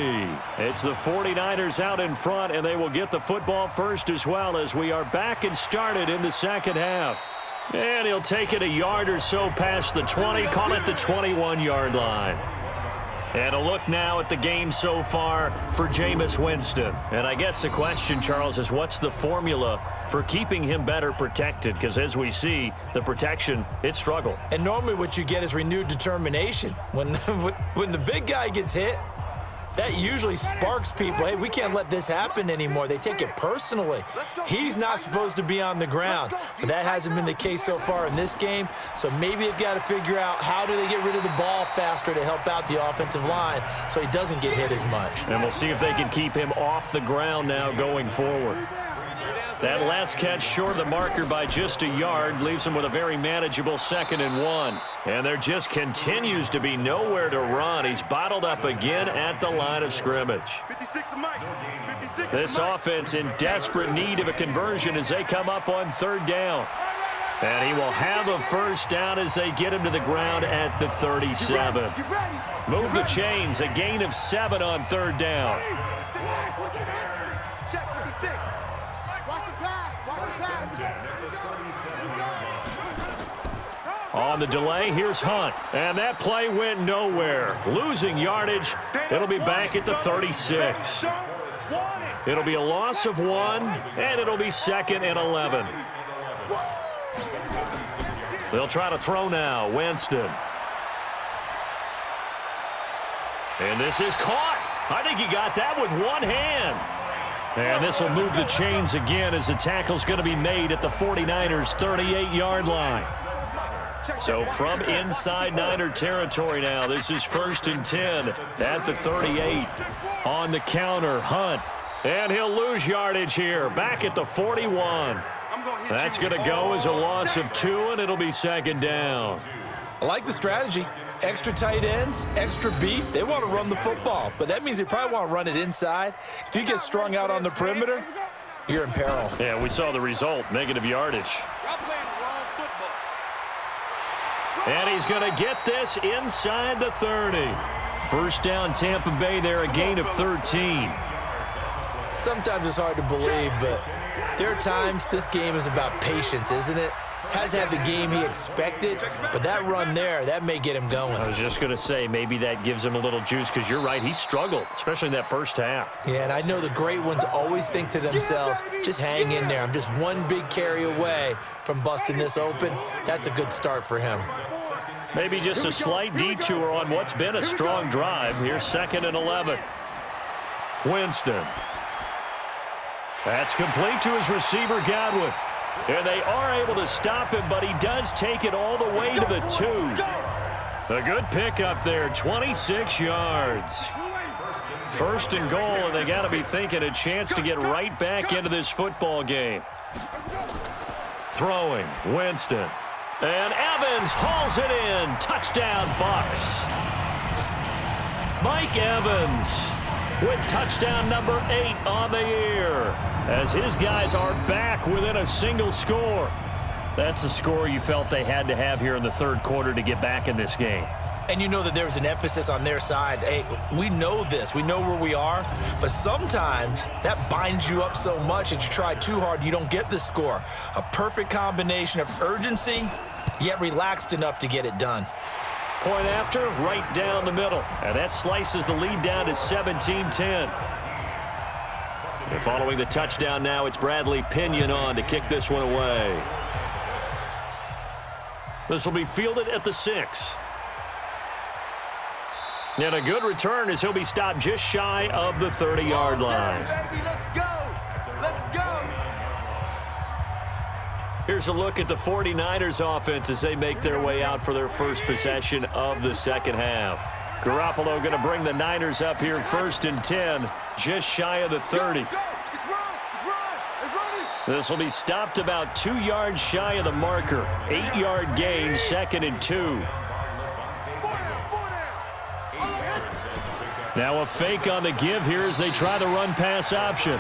S2: It's the 49ers out in front, and they will get the football first as well as we are back and started in the second half. And he'll take it a yard or so past the 20, call it the 21-yard line. And a look now at the game so far for Jameis Winston. And I guess the question, Charles, is what's the formula for keeping him better protected? Because as we see, the protection, it struggled.
S3: And normally what you get is renewed determination. When the big guy gets hit, that usually sparks people. Hey, we can't let this happen anymore. They take it personally. He's not supposed to be on the ground, but that hasn't been the case so far in this game. So maybe they've got to figure out how do they get rid of the ball faster to help out the offensive line so he doesn't get hit as much.
S2: And we'll see if they can keep him off the ground now going forward. That last catch short of the marker by just a yard leaves him with a very manageable 2nd and 1. And there just continues to be nowhere to run. He's bottled up again at the line of scrimmage. This offense in desperate need of a conversion as they come up on 3rd down. And he will have a 1st down as they get him to the ground at the 37. Move the chains, a gain of 7 on 3rd down. On the delay, here's Hunt. And that play went nowhere. Losing yardage. It'll be back at the 36. It'll be a loss of 1, and it'll be 2nd and 11. They'll try to throw now. Winston. And this is caught. I think he got that with one hand. And this will move the chains again as the tackle's going to be made at the 49ers' 38-yard line. So from inside Niner territory now, this is 1st and 10 at the 38. On the counter, Hunt. And he'll lose yardage here, back at the 41. That's going to go as a loss of 2, and it'll be 2nd down.
S3: I like the strategy. Extra tight ends, extra beef. They want to run the football, but that means they probably want to run it inside. If you get strung out on the perimeter, you're in peril.
S2: Yeah, we saw the result, negative yardage. And he's going to get this inside the 30. 1st down, Tampa Bay there, a gain of 13.
S3: Sometimes it's hard to believe, but there are times this game is about patience, isn't it? Hasn't had the game he expected, but that run there, that may get him going.
S2: I was just going to say, maybe that gives him a little juice, because you're right, he struggled, especially in that 1st half.
S3: Yeah, and I know the great ones always think to themselves, just hang in there. I'm just one big carry away from busting this open. That's a good start for him.
S2: Maybe just a slight detour on what's been a strong drive. Here's 2nd and 11. Winston. That's complete to his receiver, Godwin. And they are able to stop him, but he does take it all the way to the 2. A good pickup there, 26 yards. 1st and goal, and they got to be thinking a chance to get right back into this football game. Throwing, Winston. And Evans hauls it in. Touchdown, Bucs. Mike Evans with touchdown number 8 on the year, as his guys are back within a single score. That's a score you felt they had to have here in the 3rd quarter to get back in this game.
S3: And you know that there was an emphasis on their side. Hey, we know this. We know where we are. But sometimes that binds you up so much that you try too hard, you don't get the score. A perfect combination of urgency, yet relaxed enough to get it done.
S2: Point after, right down the middle. And that slices the lead down to 17-10. And following the touchdown now, it's Bradley Pinion on to kick this one away. This will be fielded at the 6. And a good return as he'll be stopped just shy of the 30-yard line.
S4: Let's go! Let's go!
S2: Here's a look at the 49ers offense as they make their way out for their first possession of the 2nd half. Garoppolo going to bring the Niners up here 1st and 10, just shy of the 30. This will be stopped about 2 yards shy of the marker. 8-yard gain, 2nd and 2. Now a fake on the give here as they try the run-pass option.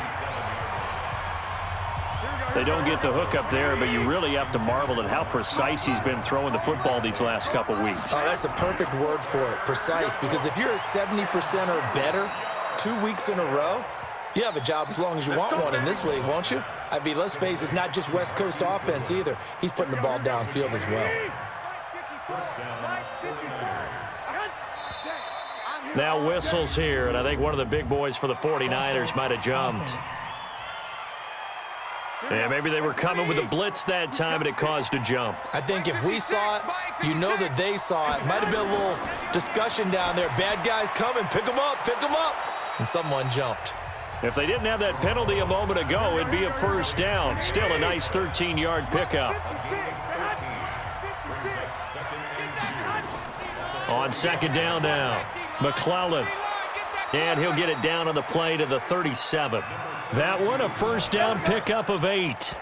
S2: They don't get the hook up there, but you really have to marvel at how precise he's been throwing the football these last couple weeks.
S3: Oh, that's a perfect word for it, precise, because if you're at 70% or better 2 weeks in a row, you have a job as long as you want one in this league, won't you? I mean, let's face it, it's not just West Coast offense either. He's putting the ball downfield as well.
S2: Now whistles here, and I think one of the big boys for the 49ers might have jumped. And maybe they were coming with a blitz that time, and it caused a jump.
S3: I think if we saw it, you know that they saw it. Might have been a little discussion down there. Bad guys coming. Pick them up. Pick them up. And someone jumped.
S2: If they didn't have that penalty a moment ago, it'd be a first down. Still a nice 13-yard pickup. On second down now, McClellan. And he'll get it down on the play to the 37. That one, a first down pickup of 8.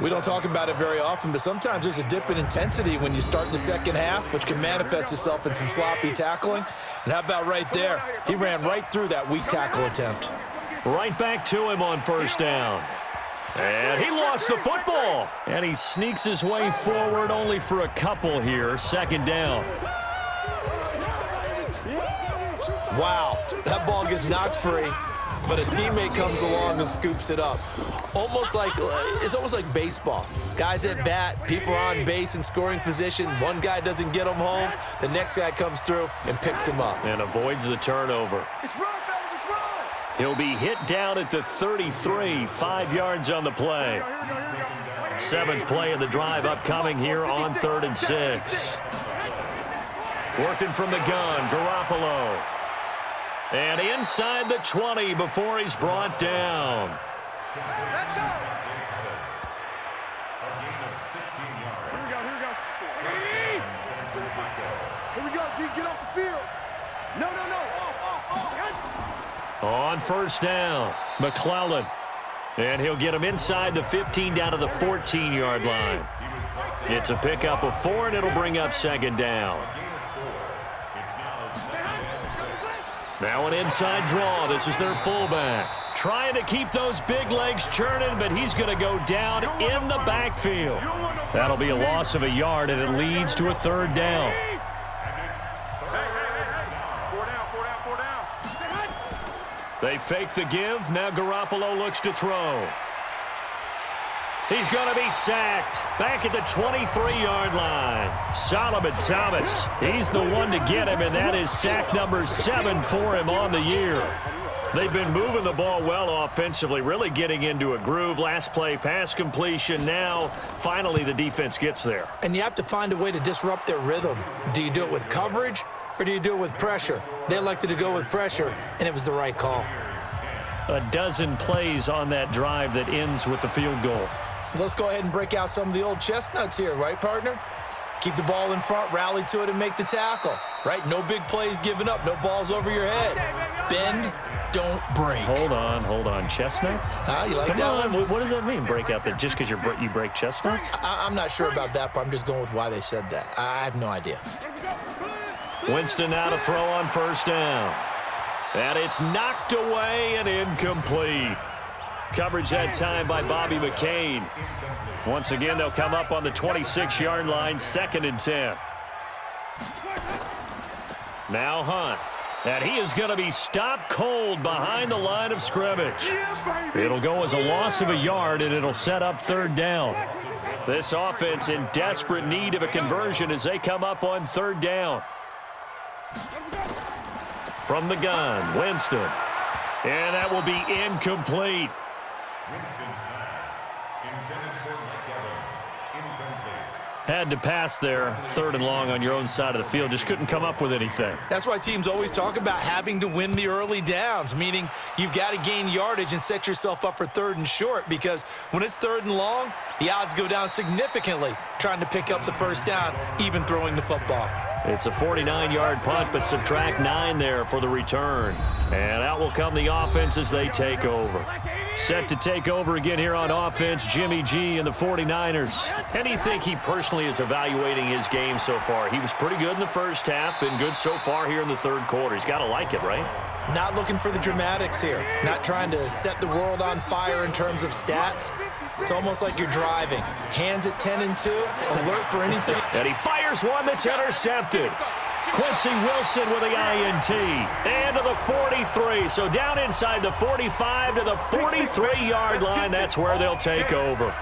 S3: We don't talk about it very often, but sometimes there's a dip in intensity when you start the second half, which can manifest itself in some sloppy tackling. And how about right there? He ran right through that weak tackle attempt.
S2: Right back to him on first down. And he lost the football. And he sneaks his way forward only for a couple here. Second down.
S3: Wow, that ball gets knocked free, but a teammate comes along and scoops it up. It's almost like baseball. Guys at bat, people are on base in scoring position. One guy doesn't get him home. The next guy comes through and picks him up.
S2: And avoids the turnover. He'll be hit down at the 33, 5 yards on the play. 7th play of the drive upcoming here on 3rd and 6. Working from the gun, Garoppolo. And inside the 20 before he's brought down.
S6: Here we go, D, get off the field. No.
S2: On first down, McClellan. And he'll get him inside the 15 down to the 14-yard line. It's a pickup of 4, and it'll bring up second down. Now an inside draw. This is their fullback. Trying to keep those big legs churning, but he's going to go down in the backfield. That'll be a loss of a yard, and it leads to a 3rd down. They fake the give. Now Garoppolo looks to throw. He's going to be sacked back at the 23-yard line. Solomon Thomas, he's the one to get him, and that is sack number 7 for him on the year. They've been moving the ball well offensively, really getting into a groove. Last play, pass completion. Now, finally, the defense gets there.
S3: And you have to find a way to disrupt their rhythm. Do you do it with coverage, or do you do it with pressure? They elected to go with pressure, and it was the right call.
S2: A dozen plays on that drive that ends with the field goal.
S3: Let's go ahead and break out some of the old chestnuts here, right, partner? Keep the ball in front, rally to it, and make the tackle, right? No big plays given up, no balls over your head. Bend, don't break.
S2: Hold on. Chestnuts?
S3: You like that one?
S2: What does that mean, break out? Just because you break chestnuts?
S3: I'm not sure about that, but I'm just going with why they said that. I have no idea.
S2: Winston now to throw on first down. And it's knocked away and incomplete. Coverage that time by Bobby McCain. Once again, they'll come up on the 26-yard line, 2nd and 10. Now Hunt. And he is going to be stopped cold behind the line of scrimmage. It'll go as a loss of a yard, and it'll set up 3rd down. This offense in desperate need of a conversion as they come up on 3rd down. From the gun, Winston. And that will be incomplete.
S5: Winston's pass, intended for Mike Evans, incomplete.
S2: Had to pass there, 3rd and long on your own side of the field. Just couldn't come up with anything.
S3: That's why teams always talk about having to win the early downs, meaning you've got to gain yardage and set yourself up for 3rd and short, because when it's 3rd and long, the odds go down significantly trying to pick up the first down, even throwing the football.
S2: It's a 49-yard punt, but subtract 9 there for the return. And out will come the offense as they take over. Set to take over again here on offense, Jimmy G and the 49ers. How do you think he personally is evaluating his game so far? He was pretty good in the first half, been good so far here in the 3rd quarter. He's got to like it, right?
S3: Not looking for the dramatics here. Not trying to set the world on fire in terms of stats. It's almost like you're driving. Hands at 10 and 2, alert for anything.
S2: And he fires one that's intercepted. Quincy Wilson with the INT. And to the 43. So down inside the 45 to the 43-yard line. That's where they'll take over.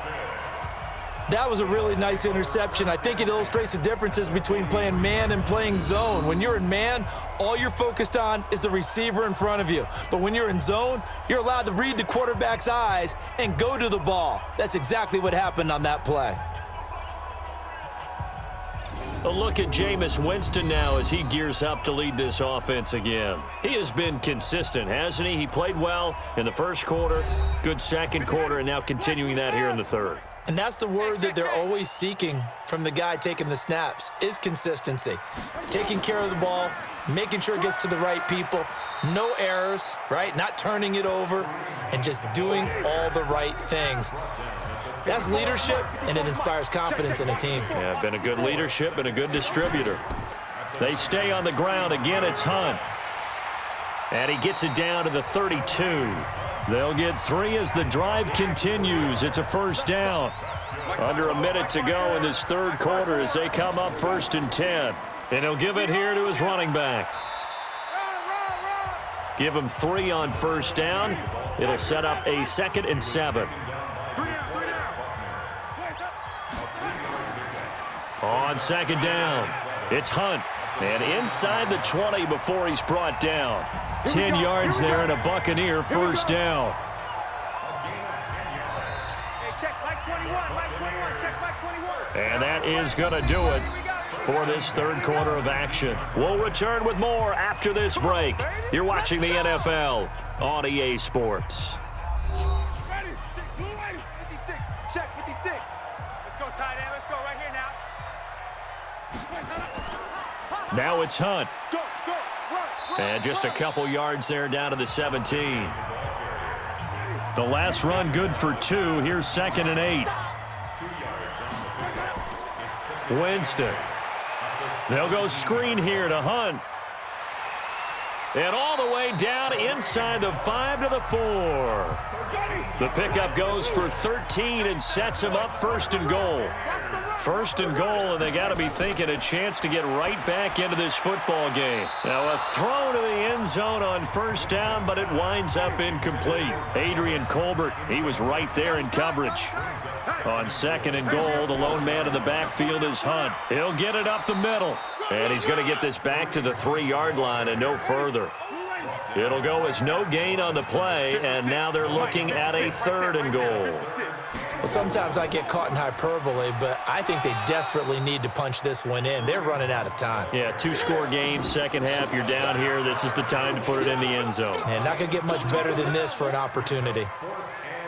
S3: That was a really nice interception. I think it illustrates the differences between playing man and playing zone. When you're in man, all you're focused on is the receiver in front of you. But when you're in zone, you're allowed to read the quarterback's eyes and go to the ball. That's exactly what happened on that play.
S2: A look at Jameis Winston now as he gears up to lead this offense again. He has been consistent, hasn't he? He played well in the first quarter, good second quarter, and now continuing that here in the third.
S3: And that's the word that they're always seeking from the guy taking the snaps, is consistency. Taking care of the ball, making sure it gets to the right people, no errors, right? Not turning it over, and just doing all the right things. That's leadership, and it inspires confidence in a team.
S2: Yeah, been a good leadership and a good distributor. They stay on the ground. Again, it's Hunt. And he gets it down to the 32. They'll get 3 as the drive continues. It's a first down. Under a minute to go in this third quarter as they come up 1st and 10. And he'll give it here to his running back. Give him 3 on first down. It'll set up a 2nd and 7. On 2nd down, it's Hunt. And inside the 20 before he's brought down. 10 yards there and a Buccaneer first down. And that is going to do it for this third quarter of action. We'll return with more after this break. You're watching the NFL on EA Sports.
S4: Check 56. Let's go, tight end. Let's go right here now.
S2: Now it's Hunt.
S4: Go, run.
S2: And just a couple yards there down to the 17. The last run good for 2. Here's 2nd and 8. Winston. They'll go screen here to Hunt. And all the way down inside the 5 to the 4. The pickup goes for 13 and sets him up 1st and goal. 1st and goal, and they got to be thinking a chance to get right back into this football game. Now a throw to the end zone on 1st down, but it winds up incomplete. Adrian Colbert, he was right there in coverage. On 2nd and goal, the lone man in the backfield is Hunt. He'll get it up the middle, and he's going to get this back to the 3-yard line and no further. It'll go as no gain on the play, and now they're looking at a 3rd and goal.
S3: Well, sometimes I get caught in hyperbole, but I think they desperately need to punch this one in. They're running out of time.
S2: Yeah, 2-score game, second half, you're down here. This is the time to put it in the end zone.
S3: And not going to get much better than this for an opportunity.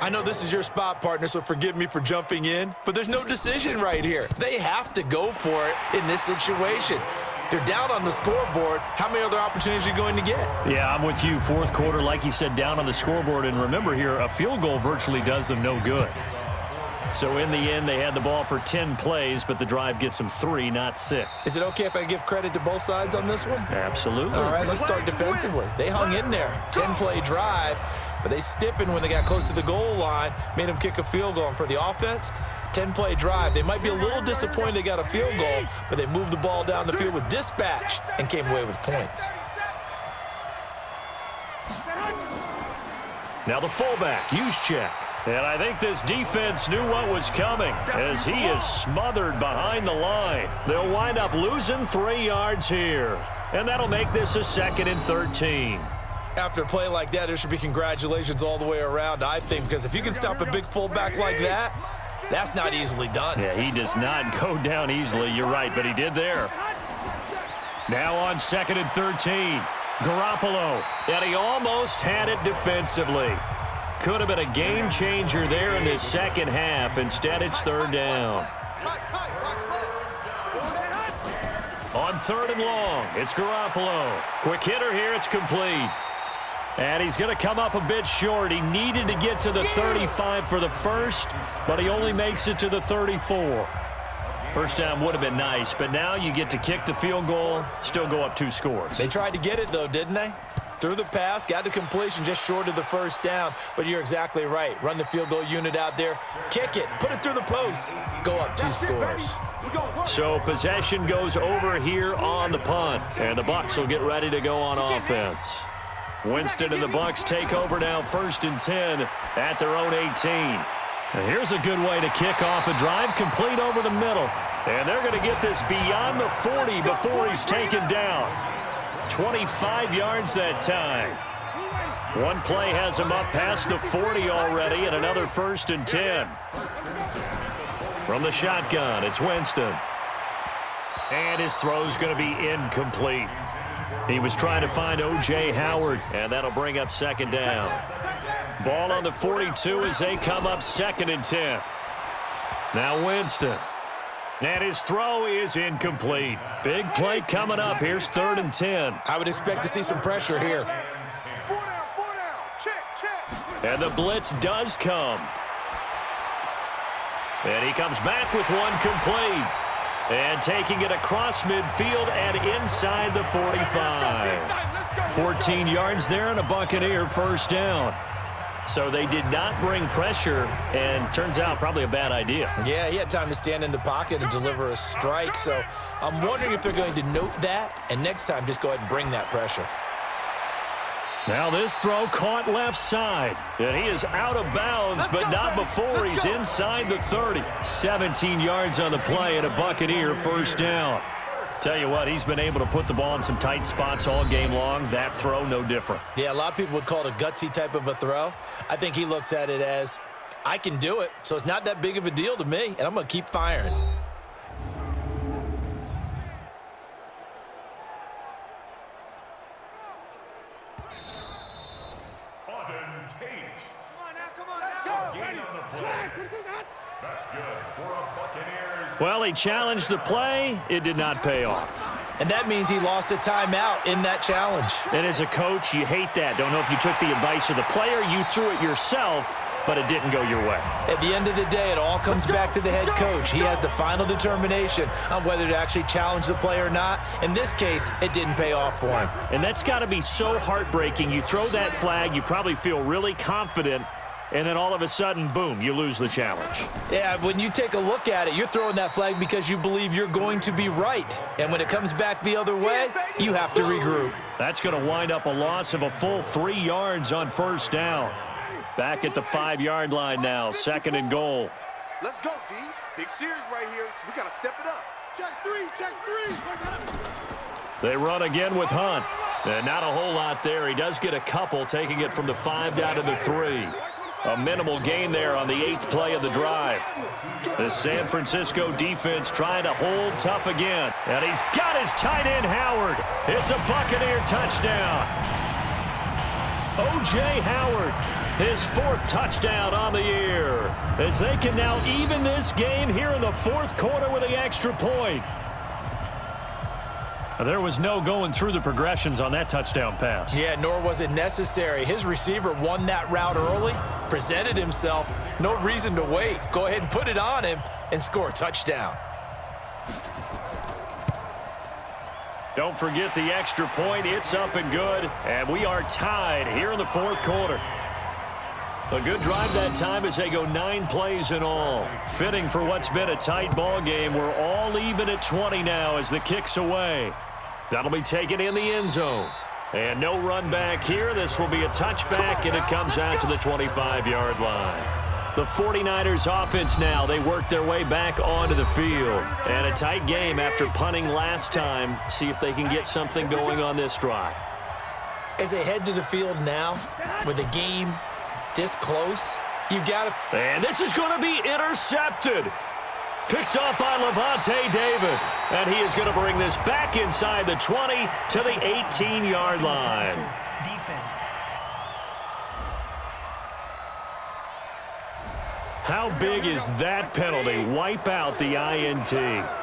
S3: I know this is your spot, partner, so forgive me for jumping in, but there's no decision right here. They have to go for it in this situation. They're down on the scoreboard. How many other opportunities are you going to get?
S2: Yeah, I'm with you. 4th quarter, like you said, down on the scoreboard. And remember here, a field goal virtually does them no good. So in the end, they had the ball for 10 plays, but the drive gets them 3, not 6.
S3: Is it okay if I give credit to both sides on this one?
S2: Absolutely.
S3: All right, let's start defensively. They hung in there. 10-play drive, but they stiffened when they got close to the goal line, made them kick a field goal. And for the offense, 10-play drive. They might be a little disappointed they got a field goal, but they moved the ball down the field with dispatch and came away with points.
S2: Now the fullback, Juszczyk. And I think this defense knew what was coming as he is smothered behind the line. They'll wind up losing 3 yards here. And that'll make this a 2nd and 13.
S3: After a play like that, there should be congratulations all the way around, I think, because if you can stop a big fullback like that, that's not easily done.
S2: Yeah, he does not go down easily. You're right, but he did there. Now on 2nd and 13. Garoppolo. And he almost had it defensively. Could have been a game changer there in this second half. Instead, it's 3rd down. On 3rd and long, it's Garoppolo. Quick hitter here, it's complete. And he's going to come up a bit short. He needed to get to the 35 for the first, but he only makes it to the 34. First down would have been nice, but now you get to kick the field goal, still go up 2 scores.
S3: They tried to get it, though, didn't they? Threw the pass, got the completion just short of the first down, but you're exactly right. Run the field goal unit out there, kick it, put it through the post, go up 2 scores.
S2: So possession goes over here on the punt, and the Bucs will get ready to go on offense. Winston and the Bucs take over now 1st and 10 at their own 18. And here's a good way to kick off a drive, complete over the middle. And they're going to get this beyond the 40 before he's taken down. 25 yards that time. One play has him up past the 40 already, and another 1st and 10. From the shotgun, it's Winston. And his throw's going to be incomplete. He was trying to find O.J. Howard, and that'll bring up 2nd down. Ball on the 42 as they come up 2nd and 10. Now Winston. And his throw is incomplete. Big play coming up. Here's 3rd and 10.
S3: I would expect to see some pressure here.
S6: 4 down, 4 down. Check.
S2: And the blitz does come. And he comes back with one complete. And taking it across midfield and inside the 45. 14 yards there and a Buccaneer 1st down. So they did not bring pressure, and turns out probably a bad idea.
S3: Yeah, he had time to stand in the pocket and deliver a strike. So I'm wondering if they're going to note that, and next time just go ahead and bring that pressure.
S2: Now this throw caught left side. And he is out of bounds, but not before he's inside the 30. 17 yards on the play and a Buccaneer 1st down. Tell you what, he's been able to put the ball in some tight spots all game long. That throw, no different.
S3: Yeah, a lot of people would call it a gutsy type of a throw. I think he looks at it as, I can do it, so it's not that big of a deal to me, and I'm going to keep firing.
S5: That's good for a Buccaneers.
S2: Well, he challenged the play. It did not pay off.
S3: And that means he lost a timeout in that challenge.
S2: And as a coach, you hate that. Don't know if you took the advice of the player. You threw it yourself, but it didn't go your way.
S3: At the end of the day, it all comes back to the head coach. He has the final determination on whether to actually challenge the play or not. In this case, it didn't pay off for him.
S2: And that's got to be so heartbreaking. You throw that flag, you probably feel really confident, and then all of a sudden, boom, you lose the challenge.
S3: Yeah, when you take a look at it, you're throwing that flag because you believe you're going to be right. And when it comes back the other way, you have to regroup.
S2: That's going to wind up a loss of a full 3 yards on 1st down. Back at the 5-yard line now, 2nd and goal.
S6: Let's go, D. Big series right here. We got to step it up. Check 3, check 3.
S2: They run again with Hunt. And not a whole lot there. He does get a couple, taking it from the 5 down to the 3. A minimal gain there on the 8th play of the drive. The San Francisco defense trying to hold tough again. And he's got his tight end, Howard. It's a Buccaneer touchdown. O.J. Howard, his 4th touchdown on the year. As they can now even this game here in the 4th quarter with the extra point. There was no going through the progressions on that touchdown pass.
S3: Yeah, nor was it necessary. His receiver won that route early, presented himself. No reason to wait. Go ahead and put it on him and score a touchdown.
S2: Don't forget the extra point. It's up and good. And we are tied here in the 4th quarter. A good drive that time as they go 9 plays in all. Fitting for what's been a tight ball game. We're all even at 20 now as the kick's away. That'll be taken in the end zone. And no run back here. This will be a touchback, and it comes out to the 25-yard line. The 49ers offense now. They work their way back onto the field. And a tight game after punting last time. See if they can get something going on this drive.
S3: As they head to the field now with the game this close, you've got to...
S2: And this is going to be intercepted. Picked off by Levante David. And he is going to bring this back inside the 20 to the 18-yard line.
S7: Defense.
S2: How big is that penalty? Wipe out the INT.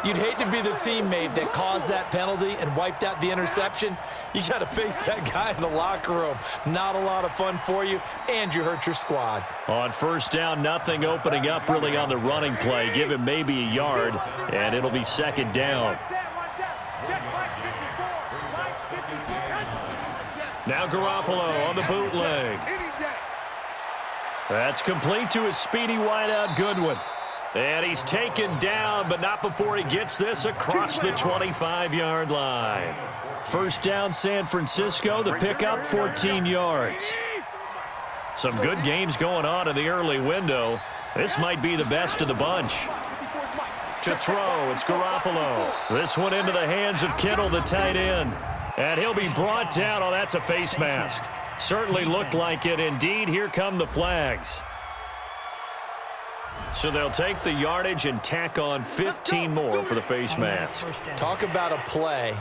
S3: You'd hate to be the teammate that caused that penalty and wiped out the interception. You got to face that guy in the locker room. Not a lot of fun for you, and you hurt your squad.
S2: On 1st down, nothing opening up really on the running play. Give him maybe a yard, and it'll be 2nd down. Now Garoppolo on the bootleg. That's complete to his speedy wideout Goodwin. And he's taken down, but not before he gets this across the 25-yard line. 1st down, San Francisco. The pickup, 14 yards. Some good games going on in the early window. This might be the best of the bunch. To throw, it's Garoppolo. This one into the hands of Kittle, the tight end. And he'll be brought down. Oh, that's a face mask. Certainly looked like it. Indeed, here come the flags. So they'll take the yardage and tack on 15 more for the face mask.
S3: Talk about a play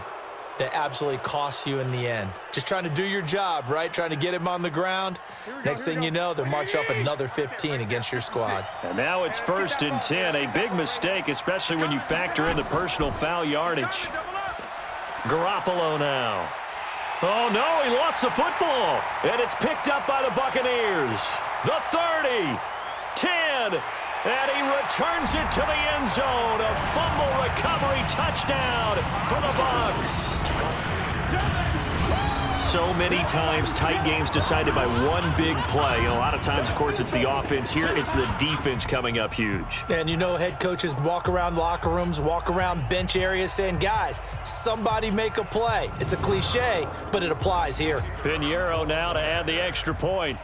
S3: that absolutely costs you in the end. Just trying to do your job, right? Trying to get him on the ground. Next thing you know, they'll march off another 15 against your squad.
S2: And now it's 1st and 10. A big mistake, especially when you factor in the personal foul yardage. Garoppolo now. Oh, no, he lost the football. And it's picked up by the Buccaneers. The 30, 10, and he returns it to the end zone. A fumble recovery touchdown for the Bucs. So many times tight games decided by one big play. A lot of times, of course, it's the offense. Here, it's the defense coming up huge.
S3: And you know head coaches walk around locker rooms, walk around bench areas saying, guys, somebody make a play. It's a cliche, but it applies here.
S2: Pinheiro now to add the extra point.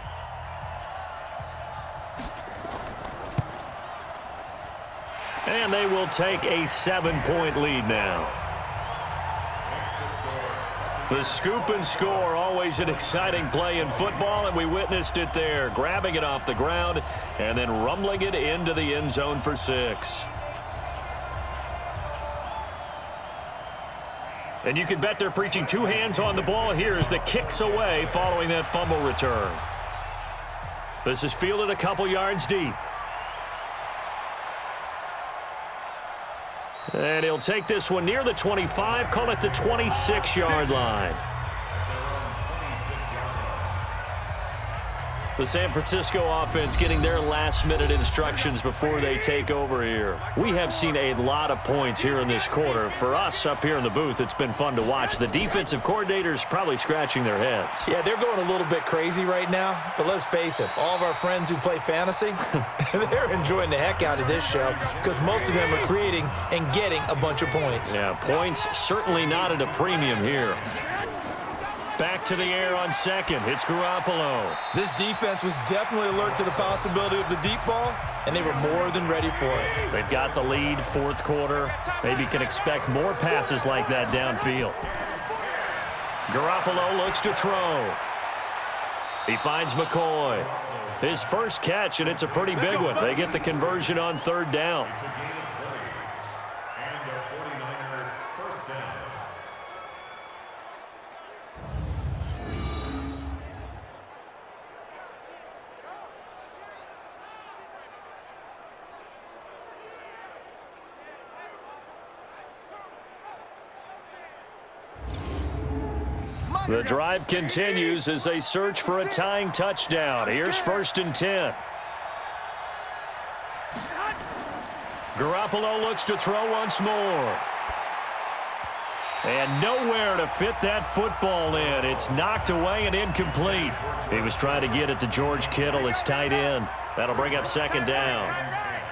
S2: And they will take a 7-point lead now. The scoop and score, always an exciting play in football, and we witnessed it there. Grabbing it off the ground and then rumbling it into the end zone for 6. And you can bet they're preaching 2 hands on the ball here as the kicks away following that fumble return. This is fielded a couple yards deep. And he'll take this one near the 25, call it the 26-yard line. The San Francisco offense getting their last-minute instructions before they take over here. We have seen a lot of points here in this quarter. For us up here in the booth, it's been fun to watch. The defensive coordinators probably scratching their heads.
S3: Yeah, they're going a little bit crazy right now, but let's face it, all of our friends who play fantasy, they're enjoying the heck out of this show because most of them are creating and getting a bunch of points.
S2: Yeah, points certainly not at a premium here. Back to the air on second. It's Garoppolo.
S3: This defense was definitely alert to the possibility of the deep ball, and they were more than ready for it.
S2: They've got the lead, 4th quarter. Maybe can expect more passes like that downfield. Garoppolo looks to throw. He finds McCoy. His first catch, and it's a pretty big one. They get the conversion on 3rd down. The drive continues as they search for a tying touchdown. Here's 1st and 10. Garoppolo looks to throw once more. And nowhere to fit that football in. It's knocked away and incomplete. He was trying to get it to George Kittle, his tight end. That'll bring up 2nd down.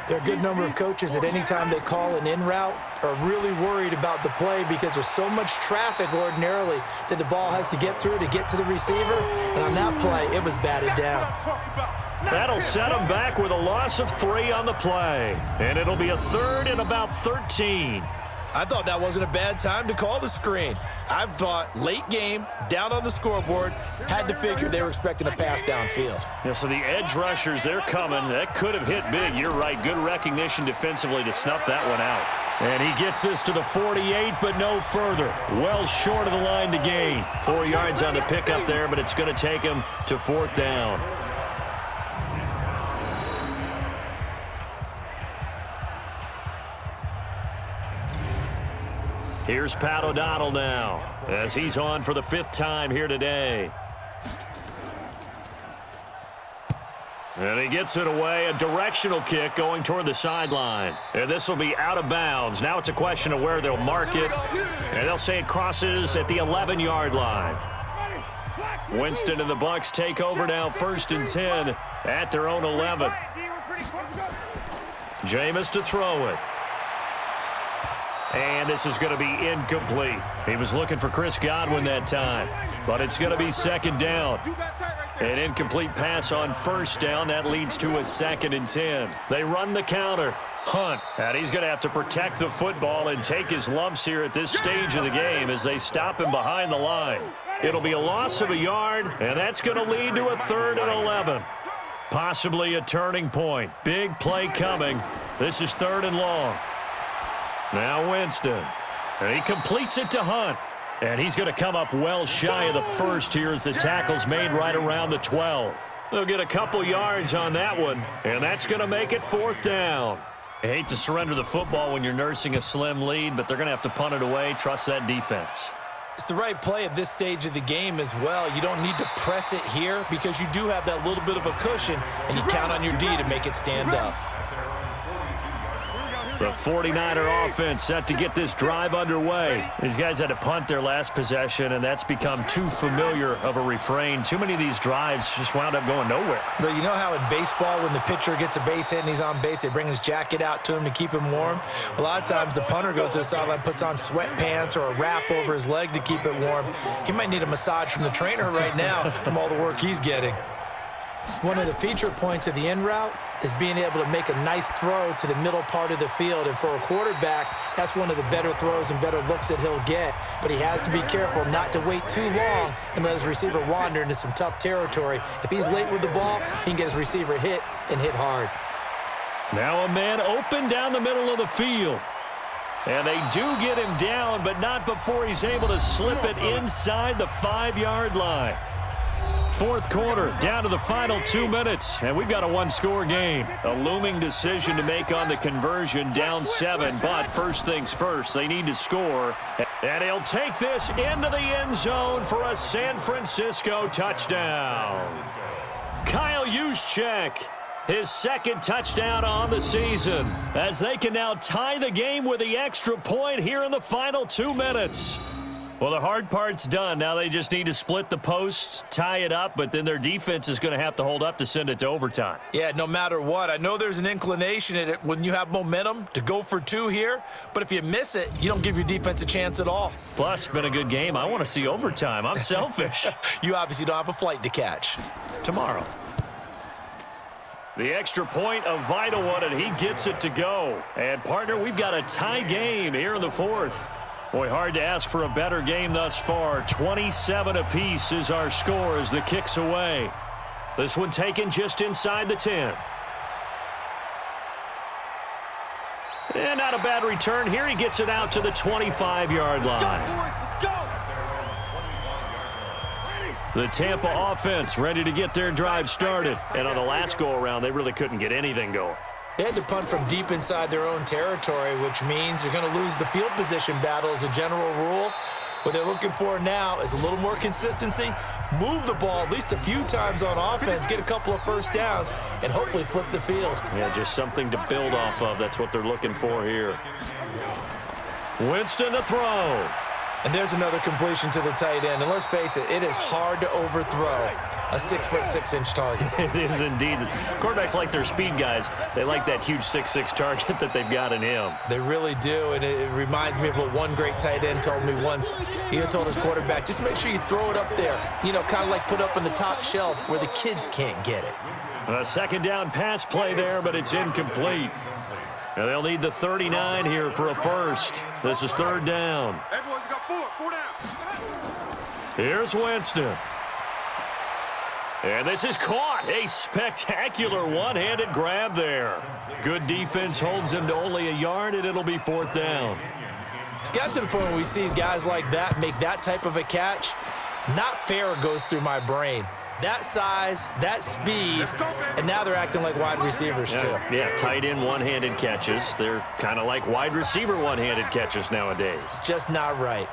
S3: There are a good number of coaches that any time they call an in route are really worried about the play because there's so much traffic ordinarily that the ball has to get through to get to the receiver. And on that play, it was batted down.
S2: That'll set him back with a loss of 3 on the play. And it'll be a 3rd and about 13.
S3: I thought that wasn't a bad time to call the screen. I thought late game, down on the scoreboard, had to figure they were expecting a pass downfield.
S2: Yeah, so the edge rushers, they're coming. That could have hit big. You're right. Good recognition defensively to snuff that one out. And he gets this to the 48, but no further. Well short of the line to gain. 4 yards on the pickup there, but it's going to take him to 4th down. Here's Pat O'Donnell now as he's on for the 5th time here today. And he gets it away, a directional kick going toward the sideline. And this will be out of bounds. Now it's a question of where they'll mark it. And they'll say it crosses at the 11-yard line. Winston and the Bucs take over now, 1st and 10 at their own 11. Jameis to throw it. And this is going to be incomplete. He was looking for Chris Godwin that time. But it's going to be 2nd down. An incomplete pass on first down. That leads to a 2nd and 10. They run the counter. Hunt. And he's going to have to protect the football and take his lumps here at this stage of the game as they stop him behind the line. It'll be a loss of a yard, and that's going to lead to a 3rd and 11. Possibly a turning point. Big play coming. This is 3rd and long. Now Winston. And he completes it to Hunt. And he's going to come up well shy of the first here as the tackle's made right around the 12. They'll get a couple yards on that one, and that's going to make it 4th down. I hate to surrender the football when you're nursing a slim lead, but they're going to have to punt it away. Trust that defense.
S3: It's the right play at this stage of the game as well. You don't need to press it here because you do have that little bit of a cushion, and you count on your D to make it stand up.
S2: The 49er offense set to get this drive underway. These guys had to punt their last possession, and that's become too familiar of a refrain. Too many of these drives just wound up going nowhere.
S3: But you know how in baseball when the pitcher gets a base hit and he's on base, they bring his jacket out to him to keep him warm? A lot of times the punter goes to the sideline, puts on sweatpants or a wrap over his leg to keep it warm. He might need a massage from the trainer right now from all the work he's getting. One of the feature points of the in route is being able to make a nice throw to the middle part of the field. And for a quarterback, that's one of the better throws and better looks that he'll get. But he has to be careful not to wait too long and let his receiver wander into some tough territory. If he's late with the ball, he can get his receiver hit and hit hard.
S2: Now a man open down the middle of the field. And they do get him down, but not before he's able to slip it inside the 5-yard line. 4th quarter, down to the final 2 minutes, and we've got a 1-score game. A looming decision to make on the conversion, down 7, but first things first, they need to score. And he'll take this into the end zone for a San Francisco touchdown. Kyle Juszczyk, his 2nd touchdown on the season, as they can now tie the game with the extra point here in the final 2 minutes. Well, the hard part's done. Now they just need to split the posts, tie it up, but then their defense is going to have to hold up to send it to overtime.
S3: Yeah, no matter what. I know there's an inclination in it when you have momentum to go for 2 here, but if you miss it, you don't give your defense a chance at all.
S2: Plus, been a good game. I want to see overtime. I'm selfish.
S3: You obviously don't have a flight to catch.
S2: Tomorrow. The extra point, a vital one, and he gets it to go. And, partner, we've got a tie game here in the 4th. Boy, hard to ask for a better game thus far. 27 apiece is our score as the kick's away. This one taken just inside the 10. And not a bad return here. He gets it out to the 25-yard line. The Tampa offense ready to get their drive started. And on the last go-around, they really couldn't get anything going.
S3: They had to punt from deep inside their own territory, which means you're going to lose the field position battle as a general rule. What they're looking for now is a little more consistency, move the ball at least a few times on offense, get a couple of first downs, and hopefully flip the field.
S2: Yeah, just something to build off of. That's what they're looking for here. Winston to throw.
S3: And there's another completion to the tight end. And let's face it, it is hard to overthrow a 6'6" target.
S2: It is indeed. Quarterbacks like their speed guys. They like that huge 6'6" target that they've got in him.
S3: They really do, and it reminds me of what one great tight end told me once. He had told his quarterback, just make sure you throw it up there. You know, kind of like put up on the top shelf where the kids can't get it.
S2: A 2nd down pass play there, but it's incomplete. And they'll need the 39 here for a first. This is 3rd down.
S6: Hey, boys, we got 4 down.
S2: Here's Winston. And this is caught. A spectacular one-handed grab there. Good defense holds him to only a yard, and it'll be 4th down.
S3: It's got to the point where we see guys like that make that type of a catch. Not fair goes through my brain. That size, that speed, and now they're acting like wide receivers too.
S2: Yeah, tight end one-handed catches. They're kind of like wide receiver one-handed catches nowadays.
S3: Just not right.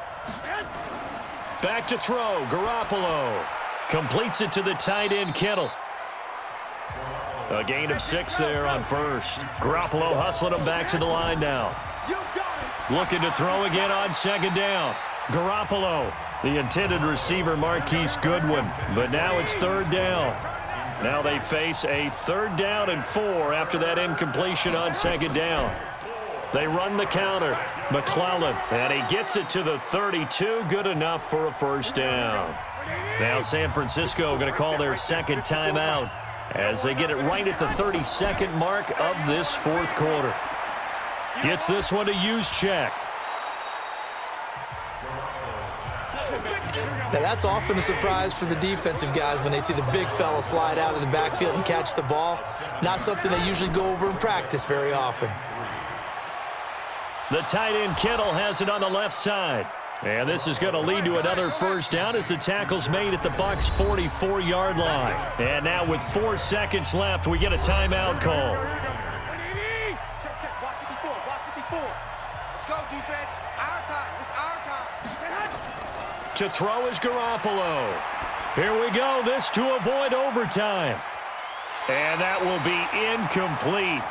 S2: Back to throw, Garoppolo. Completes it to the tight end, Kittle. A gain of 6 there on first. Garoppolo hustling him back to the line now. Looking to throw again on 2nd down. Garoppolo, the intended receiver, Marquise Goodwin. But now it's 3rd down. Now they face a 3rd down and 4 after that incompletion on 2nd down. They run the counter. McClellan, and he gets it to the 32. Good enough for a first down. Now San Francisco going to call their second timeout as they get it right at the 32nd mark of this fourth quarter. Gets this one to Juszczyk.
S3: Now that's often a surprise for the defensive guys when they see the big fella slide out of the backfield and catch the ball. Not something they usually go over in practice very often.
S2: The tight end Kittle has it on the left side. And this is going to lead to another first down as the tackle's made at the Bucs' 44-yard line. And now with 4 seconds left, we get a timeout call.
S6: Check, block 54, block 54. Let's go, defense. Our time, it's our time.
S2: To throw is Garoppolo. Here we go, this to avoid overtime. And that will be incomplete.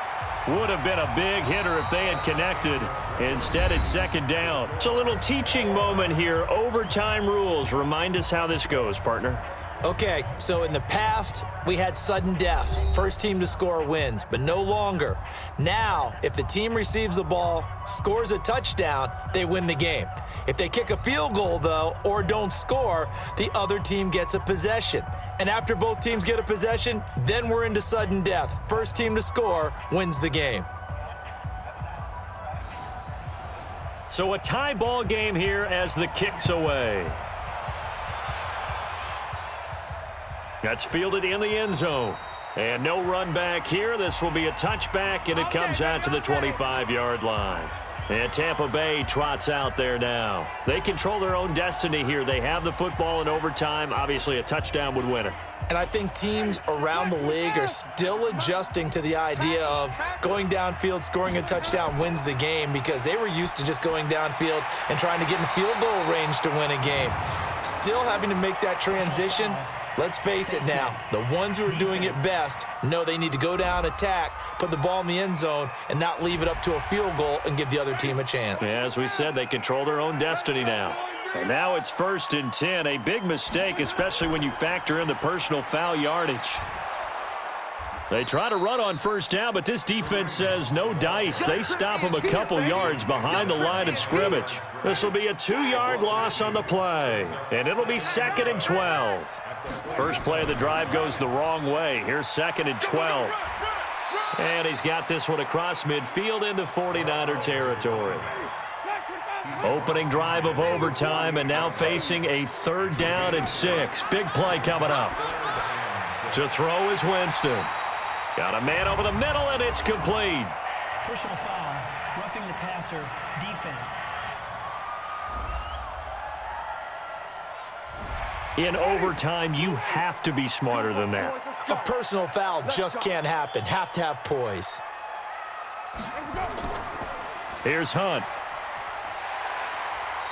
S2: Would have been a big hitter if they had connected. Instead, it's second down. It's a little teaching moment here. Overtime rules. Remind us how this goes, partner.
S3: Okay, so in the past, we had sudden death. First team to score wins, but no longer. Now, if the team receives the ball, scores a touchdown, they win the game. If they kick a field goal, though, or don't score, the other team gets a possession. And after both teams get a possession, then we're into sudden death. First team to score wins the game.
S2: So a tie ball game here as the kick's away. That's fielded in the end zone. And no run back here. This will be a touchback, and it comes out to the 25-yard line. And Tampa Bay trots out there now. They control their own destiny here. They have the football in overtime. Obviously, a touchdown would win it.
S3: And I think teams around the league are still adjusting to the idea of going downfield, scoring a touchdown wins the game, because they were used to just going downfield and trying to get in field goal range to win a game. Still having to make that transition. Let's face it now, the ones who are doing it best know they need to go down, attack, put the ball in the end zone, and not leave it up to a field goal and give the other team a chance.
S2: As we said, they control their own destiny now. And now it's 1st and 10, a big mistake, especially when you factor in the personal foul yardage. They try to run on first down, but this defense says no dice. They stop them a couple yards behind the line of scrimmage. This will be a 2-yard loss on the play, and it'll be 2nd and 12. First play of the drive goes the wrong way. Here's 2nd and 12. And he's got this one across midfield into 49er territory. Opening drive of overtime, and now facing a 3rd down and 6. Big play coming up. To throw is Winston. Got a man over the middle, and it's complete.
S7: Personal foul, roughing the passer, defense.
S2: In overtime, you have to be smarter than that.
S3: A personal foul just can't happen. Have to have poise.
S2: Here's Hunt.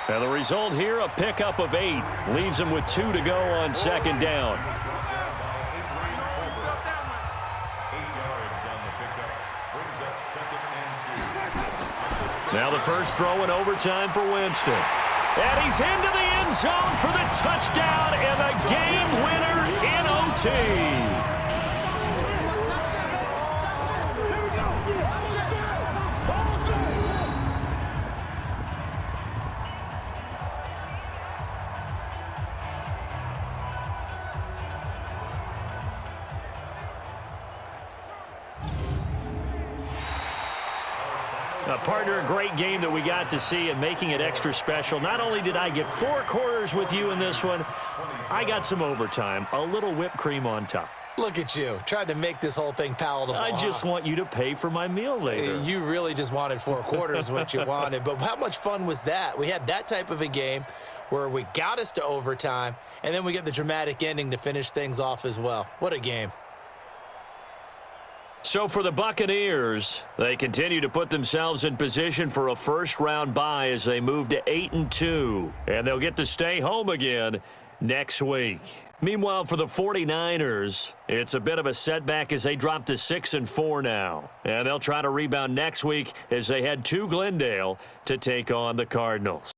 S2: And the result here, a pickup of 8. Leaves him with 2 to go on 2nd down. Now the first throw in overtime for Winston. And he's into the end zone for the touchdown and a game winner in OT. Partner, a great game that we got to see and making it extra special. Not only did I get 4 quarters with you in this one, I got some overtime, a little whipped cream on top.
S3: Look at you, trying to make this whole thing palatable.
S2: I just want you to pay for my meal later.
S3: You really just wanted 4 quarters, what you wanted. But how much fun was that? We had that type of a game where we got us to overtime, and then we get the dramatic ending to finish things off as well. What a game.
S2: So for the Buccaneers, they continue to put themselves in position for a first-round bye as they move to 8-2. And they'll get to stay home again next week. Meanwhile, for the 49ers, it's a bit of a setback as they drop to 6-4 now. And they'll try to rebound next week as they head to Glendale to take on the Cardinals.